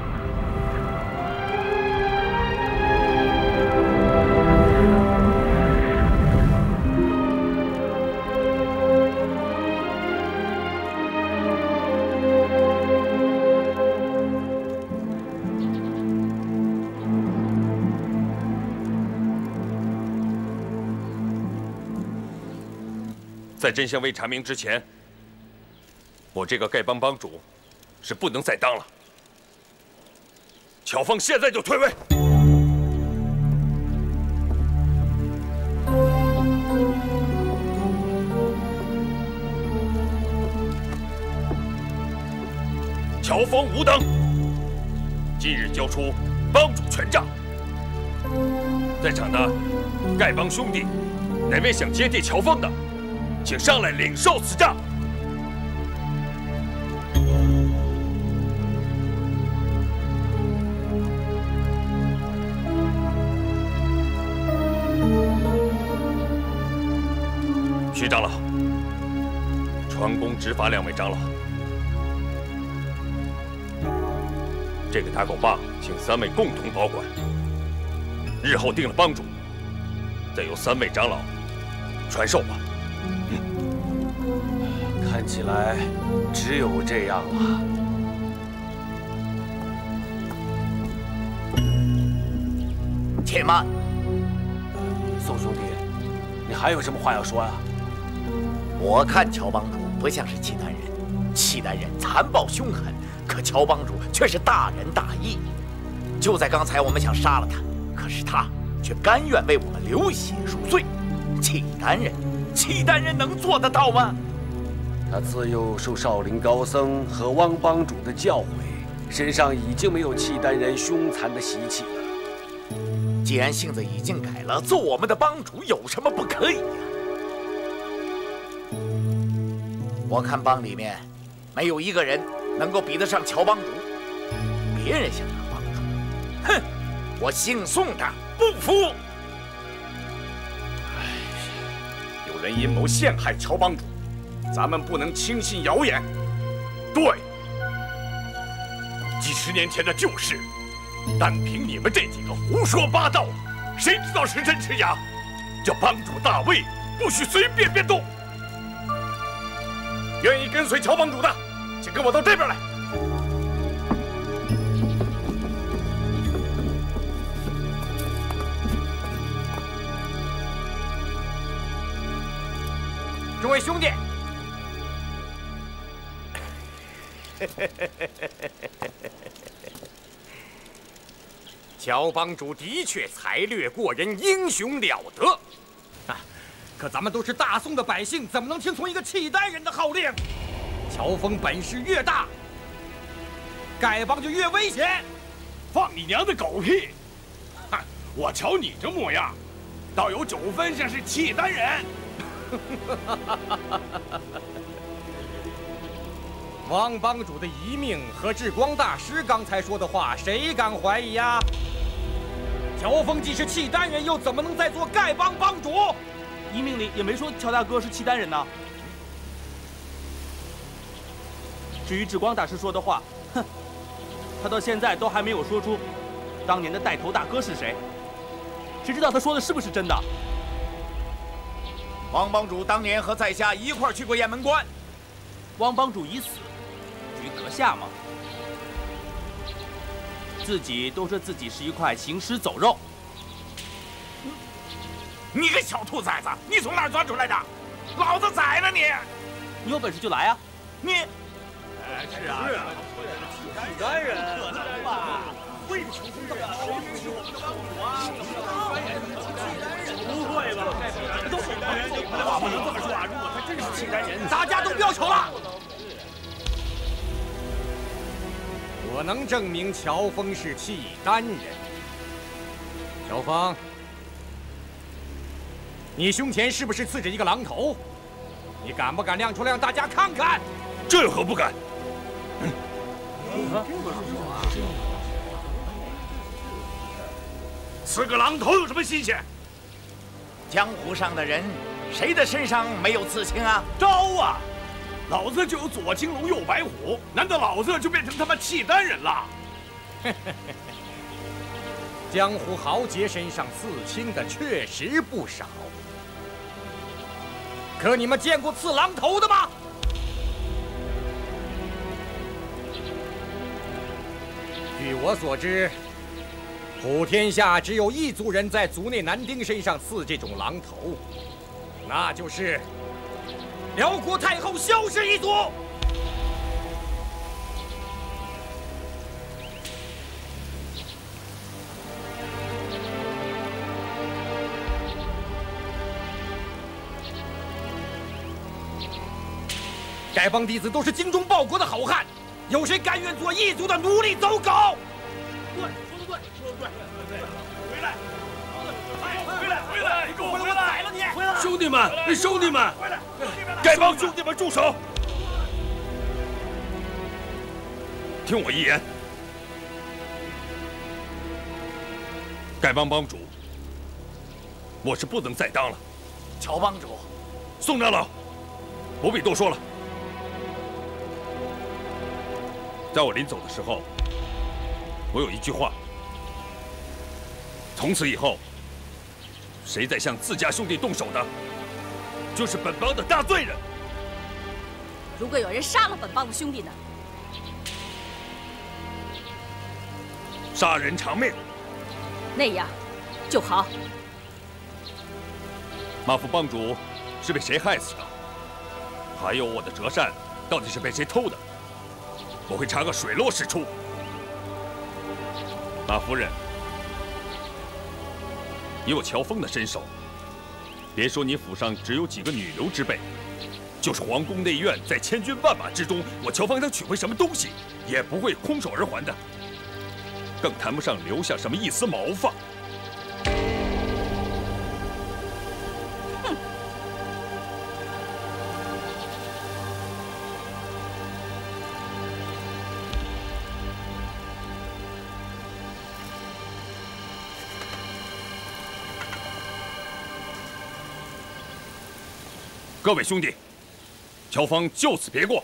Speaker 1: 在真相未查明之前，我这个丐帮帮主是不能再当了。乔峰现在就退位。乔峰吾等今日交出帮主权杖，在场的丐帮兄弟，哪位想接替乔峰的？请上来领受此杖。徐长老，传功执法2位长老，这个大狗棒，请3位共同保管。日后定了帮主，再由3位长老传授吧。
Speaker 11: 看起来只有这样了。
Speaker 9: 且慢，
Speaker 11: 宋兄弟，你还有什么话要说呀？
Speaker 9: 我看乔帮主不像是契丹人，契丹人残暴凶狠，可乔帮主却是大仁大义。就在刚才，我们想杀了他，可是他却甘愿为我们流血赎罪。契丹人能做得到吗？
Speaker 11: 他自幼受少林高僧和汪帮主的教诲，身上已经没有契丹人凶残的习气了。
Speaker 9: 既然性子已经改了，做我们的帮主有什么不可以呀？我看帮里面没有一个人能够比得上乔帮主。别人想当帮主，哼！我姓宋的不服。
Speaker 4: 有人阴谋陷害乔帮主，咱们不能轻信谣言。
Speaker 2: 对，几10年前的旧事，单凭你们这几个胡说八道，谁知道是真是假？这帮主大位不许随便变动。愿意跟随乔帮主的，请跟我到这边来。
Speaker 3: 诸位兄弟，乔帮主的确才略过人，英雄了得。啊，可咱们都是大宋的百姓，怎么能听从一个契丹人的号令？乔峰本事越大，丐帮就越危险。
Speaker 2: 放你娘的狗屁！哼，我瞧你这模样，倒有9分像是契丹人。
Speaker 3: 汪帮主的遗命和智光大师刚才说的话，谁敢怀疑呀？乔峰既是契丹人，又怎么能再做丐帮帮主？
Speaker 10: 遗命里也没说乔大哥是契丹人呢。至于智光大师说的话，哼，他到现在都还没有说出当年的带头大哥是谁，谁知道他说的是不是真的？
Speaker 9: 汪帮主当年和在下一块去过雁门关。
Speaker 10: 汪帮主已死，至于阁下吗？自己都说自己是一块行尸走肉。
Speaker 9: 你个小兔崽子，你从哪儿钻出来的？老子宰了你！
Speaker 10: 你有本事就来啊！
Speaker 9: 你，
Speaker 2: 是啊，契丹人可能吧？为求公道，谁允许我们的帮主啊？不会吧？都是契丹人，话不能这么说啊！如果他真是契丹人，
Speaker 3: 大家都不要吵了。我能证明乔峰是契丹人。乔峰，你胸前是不是刺着一个狼头？你敢不敢亮出来让大家看看？
Speaker 1: 这有何不敢？
Speaker 2: 刺个狼头有什么新鲜？
Speaker 9: 江湖上的人，谁的身上没有刺青啊？
Speaker 2: 招啊！老子就有左青龙右白虎，难道老子就变成他妈契丹人了？
Speaker 3: 江湖豪杰身上刺青的确实不少，可你们见过刺狼头的吗？据我所知，普天下只有一族人在族内男丁身上刺这种狼头，那就是辽国太后萧氏一族。丐帮弟子都是精忠报国的好汉，有谁甘愿做异族的奴隶走狗？
Speaker 2: 对，说的对，说的对，回来，回来，你给我回来！宰了你！回来！
Speaker 5: 兄弟们，兄弟们，
Speaker 1: 丐帮兄弟们住手！听我一言，丐帮帮主，我是不能再当了。
Speaker 9: 乔帮主，
Speaker 1: 宋长老，不必多说了。在我临走的时候，我有一句话：从此以后，谁再向自家兄弟动手的，就是本帮的大罪人。
Speaker 7: 如果有人杀了本帮的兄弟呢？
Speaker 1: 杀人偿命。
Speaker 7: 那样就好。
Speaker 1: 马副帮主是被谁害死的？还有我的折扇到底是被谁偷的？我会查个水落石出。马夫人，以我乔峰的身手，别说你府上只有几个女流之辈，就是皇宫内院在千军万马之中，我乔峰能取回什么东西，也不会空手而还的，更谈不上留下什么一丝毛发。各位兄弟，乔峰就此别过。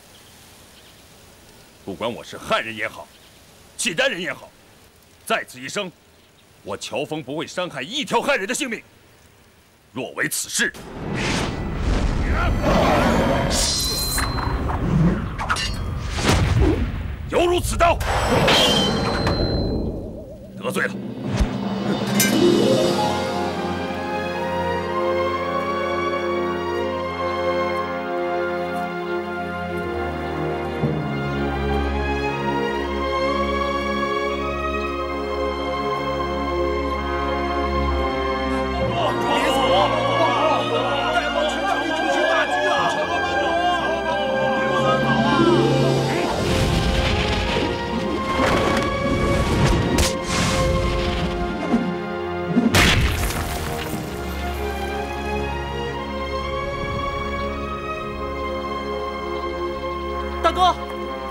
Speaker 1: 不管我是汉人也好，契丹人也好，在此一生，我乔峰不会伤害一条汉人的性命。若为此事，犹如此刀，得罪了。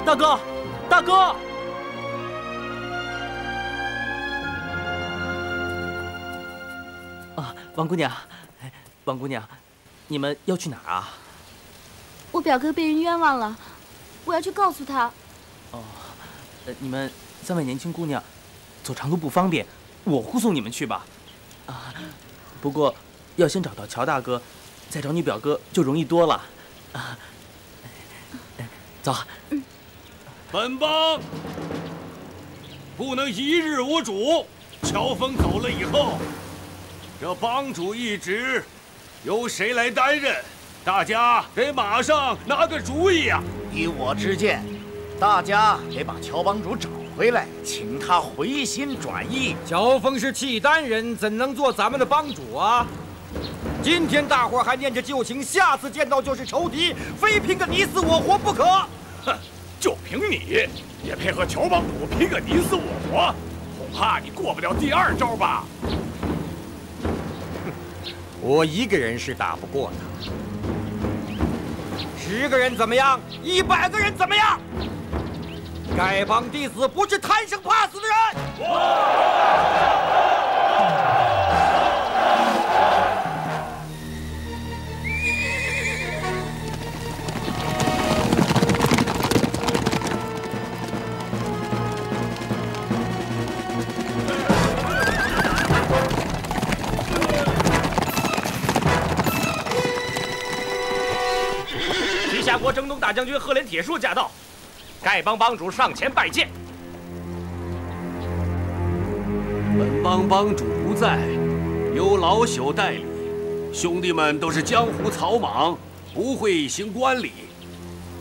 Speaker 10: 大哥，大哥！啊，王姑娘，王姑娘，你们要去哪儿啊？
Speaker 8: 我表哥被人冤枉了，我要去告诉他。
Speaker 10: 哦，你们三位年轻姑娘，走长途不方便，我护送你们去吧。啊，不过要先找到乔大哥，再找你表哥就容易多了。啊，走。
Speaker 5: 本帮不能一日无主。乔峰走了以后，这帮主一职由谁来担任？大家得马上拿个主意呀！
Speaker 9: 依我之见，大家得把乔帮主找回来，请他回心转意。
Speaker 3: 乔峰是契丹人，怎能做咱们的帮主啊？今天大伙还念着旧情，下次见到就是仇敌，非拼个你死我活不可。
Speaker 2: 哼！就凭你，也配和乔帮主拼个你死我活？恐怕你过不了第二招吧？
Speaker 3: 我一个人是打不过的。10个人怎么样？100个人怎么样？丐帮弟子不是贪生怕死的人。
Speaker 10: 夏国征东大将军赫连铁树驾到，丐帮帮主上前拜见。
Speaker 11: 本帮帮主不在，由老朽代理。兄弟们都是江湖草莽，不会行官礼。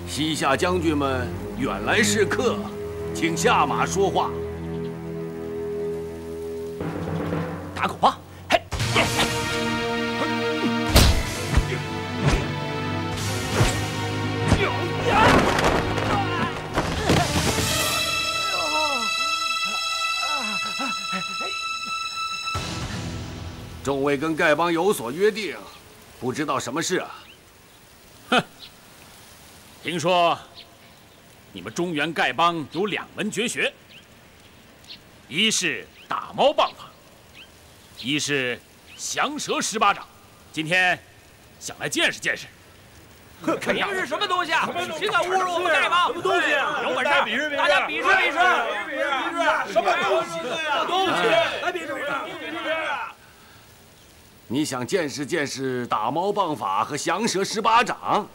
Speaker 11: 西夏将军们远来是客，请下马说话。
Speaker 10: 打狗棒！嘿，
Speaker 11: 众位跟丐帮有所约定，不知道什么事啊？
Speaker 2: 哼，听说你们中原丐帮有2门绝学，一是打猫棒法，一是降蛇10巴掌。今天想来见识见识。
Speaker 10: 你们是什么东西啊？谁敢侮辱我们丐帮？
Speaker 2: 什么东西啊？
Speaker 10: 有本事大家比试比试！
Speaker 2: 什么东西呀？东西！来比试比试！
Speaker 11: 你想见识见识打猫棒法和降蛇10巴掌？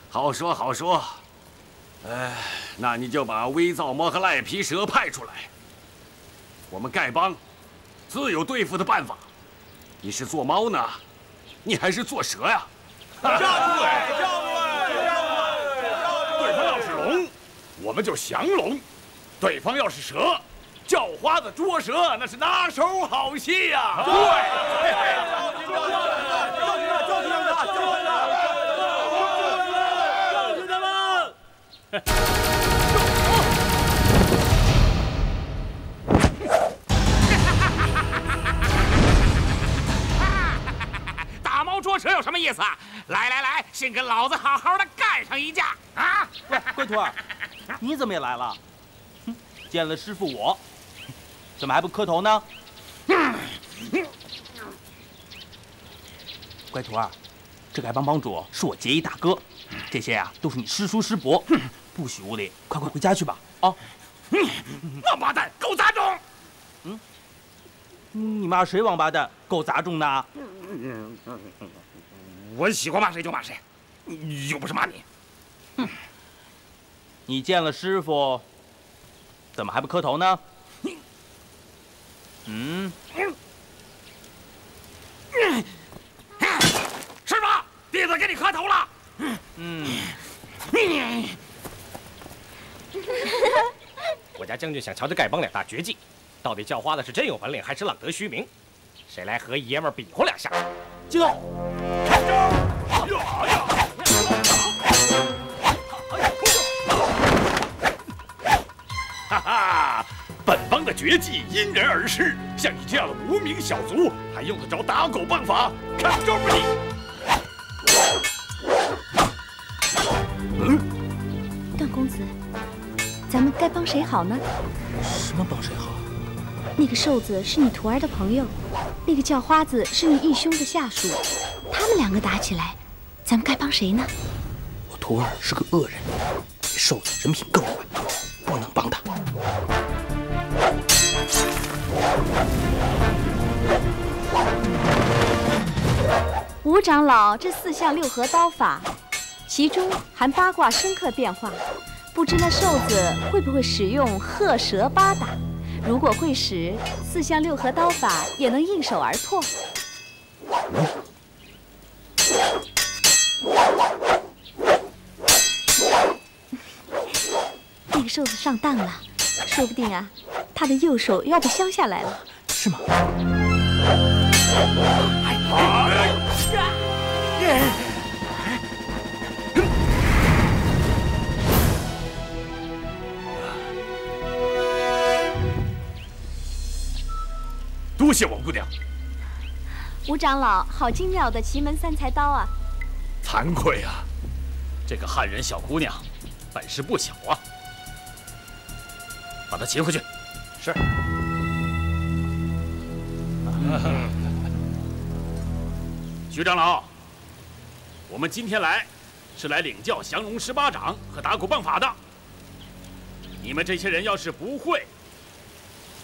Speaker 11: 好说好说。那你就把微皂猫和赖皮蛇派出来。我们丐帮自有对付的办法。你是做猫呢，你还是做蛇呀？
Speaker 2: 站住！对方要是龙，我们就降龙；对方要是蛇，叫花子捉蛇，那是拿手好戏呀！
Speaker 6: 打猫捉蛇有什么意思啊？来，先跟老子好好的干上一架啊！
Speaker 10: 喂，龟徒儿，你怎么也来了？见了师傅我，怎么还不磕头呢？乖徒儿，这丐帮帮主是我结义大哥，这些呀都是你师叔师伯，不许无礼，快回家去吧！啊！
Speaker 6: 王八蛋，狗杂种！
Speaker 10: 你骂谁王八蛋、狗杂种呢？
Speaker 6: 我喜欢骂谁就骂谁，又不是骂你。
Speaker 10: 你见了师傅，怎么还不磕头呢？
Speaker 6: 师傅，弟子给你磕头了。
Speaker 10: 我家将军想瞧这丐帮2大绝技，到底叫花子是真有本领，还是浪得虚名？谁来和爷们儿比划2下？激动！开招！
Speaker 2: 哈哈，本帮的绝技因人而施，像你这样的无名小卒，还用得着打狗棒法？看招吧你！
Speaker 8: 段公子，咱们该帮谁好呢？
Speaker 10: 什么帮谁好？
Speaker 8: 那个瘦子是你徒儿的朋友，那个叫花子是你义兄的下属，他们2个打起来，咱们该帮谁呢？
Speaker 10: 我徒儿是个恶人，那瘦子人品更坏，不能帮他。
Speaker 8: 吴长老这4项6合刀法，其中含8卦深刻变化，不知那瘦子会不会使用鹤蛇8打？如果会使，4项6合刀法也能应手而破。那个瘦子上当了，说不定啊，他的右手要被削下来了。
Speaker 10: 是吗？
Speaker 2: 多谢王姑娘，
Speaker 8: 吴长老，好精妙的奇门三才刀啊！
Speaker 2: 惭愧啊，这个汉人小姑娘本事不小啊，把她擒回去。是。徐长老，我们今天来是来领教降龙18掌和打鼓棒法的。你们这些人要是不会，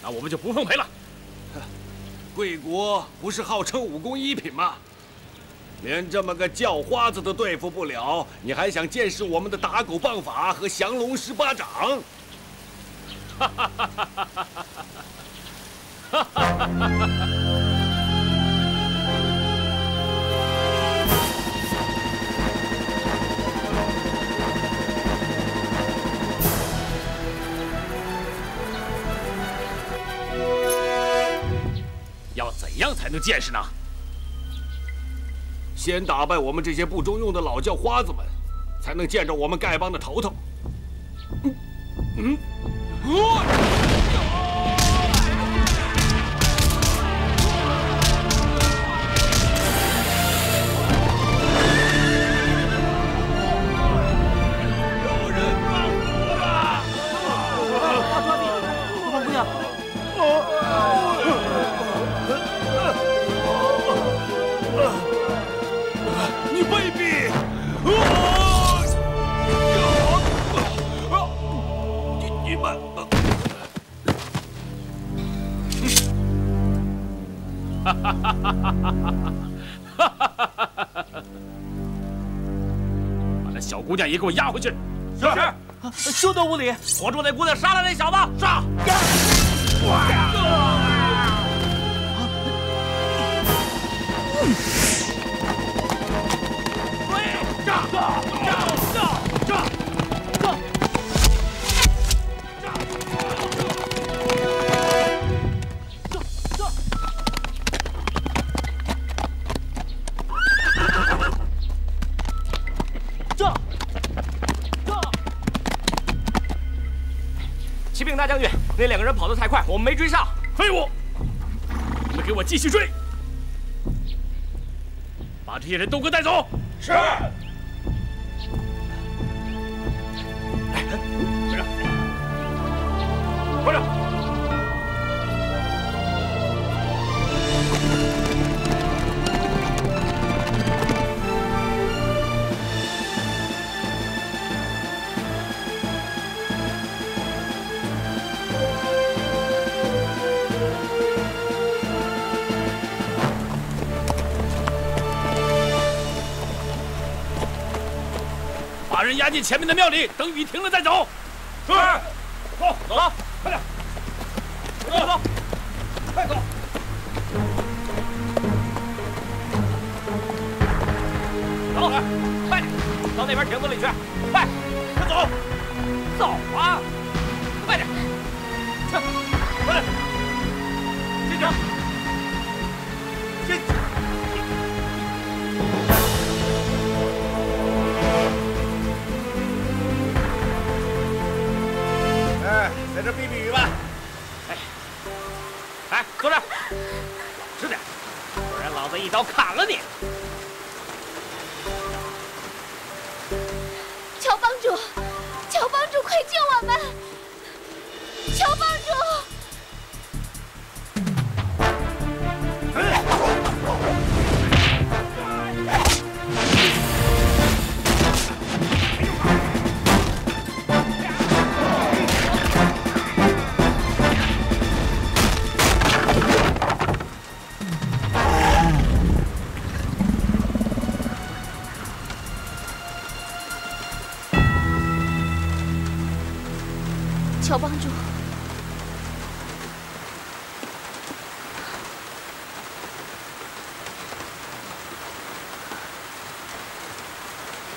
Speaker 2: 那我们就不奉陪了。
Speaker 11: 贵国不是号称武功一品吗？连这么个叫花子都对付不了，你还想见识我们的打狗棒法和降龙18掌？哈哈哈哈哈哈！哈哈哈哈！
Speaker 2: 要怎样才能见识呢？
Speaker 11: 先打败我们这些不中用的老叫花子们，才能见着我们丐帮的头头。
Speaker 5: 有人放我了！
Speaker 10: 王姑娘，
Speaker 5: 你卑鄙！你们，
Speaker 2: 哈哈哈哈哈哈！把那小姑娘也给我押回去。
Speaker 10: 是，休得无礼！活捉那姑娘，杀了那小子！杀！启禀大将军，那两个人跑得太快，我们没追上。
Speaker 2: 废物！你们给我继续追，把这些人都给我带走。
Speaker 5: 是。
Speaker 2: 快点！把人押进前面的庙里，等雨停了再走。是。走，走了，快点，走走，快走。
Speaker 10: 走，快点，到那边亭子里去，快，快走，走啊，快点，去，快点，进去，进去。
Speaker 9: 在这避避雨吧。
Speaker 10: 哎，坐这儿，老实点，不然老子一刀砍了你！
Speaker 8: 乔帮主，乔帮主，快救我们！乔帮主！乔帮主，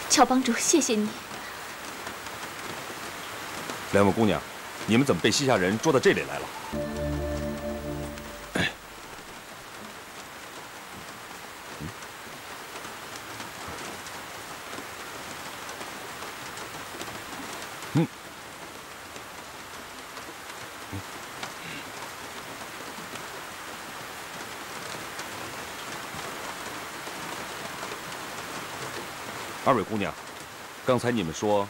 Speaker 8: 乔帮主，谢谢你。
Speaker 1: 两位姑娘，你们怎么被西夏人捉到这里来了？二位姑娘，刚才你们说，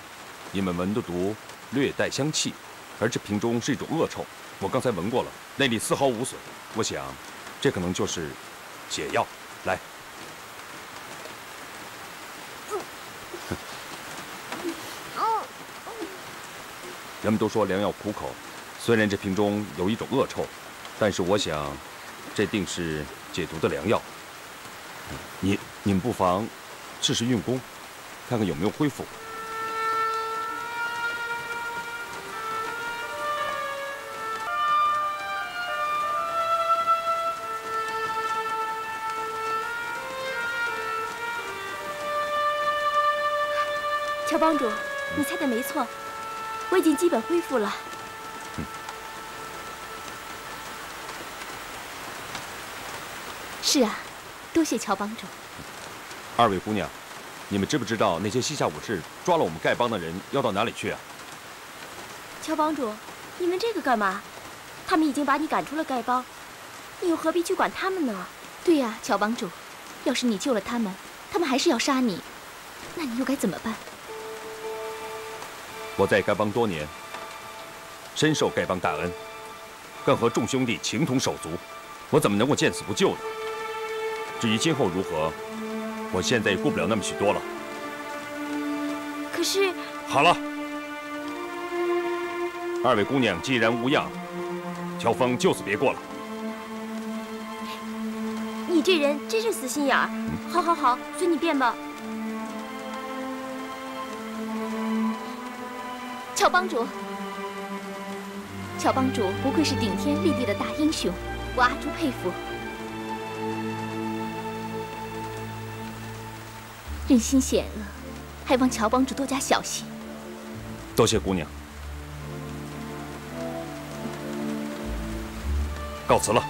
Speaker 1: 你们闻的毒略带香气，而这瓶中是一种恶臭。我刚才闻过了，内力丝毫无损。我想，这可能就是解药。来。 人们都说良药苦口，虽然这瓶中有一种恶臭，但是我想，这定是解毒的良药。你们不妨试试运功，看看有没有恢复。
Speaker 8: 乔帮主，你猜的没错。 我已经基本恢复了。是啊，多谢乔帮主。
Speaker 1: 二位姑娘，你们知不知道那些西夏武士抓了我们丐帮的人要到哪里去啊？
Speaker 8: 乔帮主，你问这个干嘛？他们已经把你赶出了丐帮，你又何必去管他们呢？对呀，乔帮主，要是你救了他们，他们还是要杀你，那你又该怎么办？
Speaker 1: 我在丐帮多年，深受丐帮大恩，更和众兄弟情同手足，我怎么能够见死不救呢？至于今后如何，我现在也顾不了那么许多了。
Speaker 8: 可是，
Speaker 1: 好了，二位姑娘既然无恙，乔峰就此别过了。
Speaker 8: 你这人真是死心眼儿。好，好，好，随你便吧。 乔帮主，乔帮主不愧是顶天立地的大英雄，我阿朱佩服。人心险恶，还望乔帮主多加小心。
Speaker 1: 多谢姑娘，告辞了。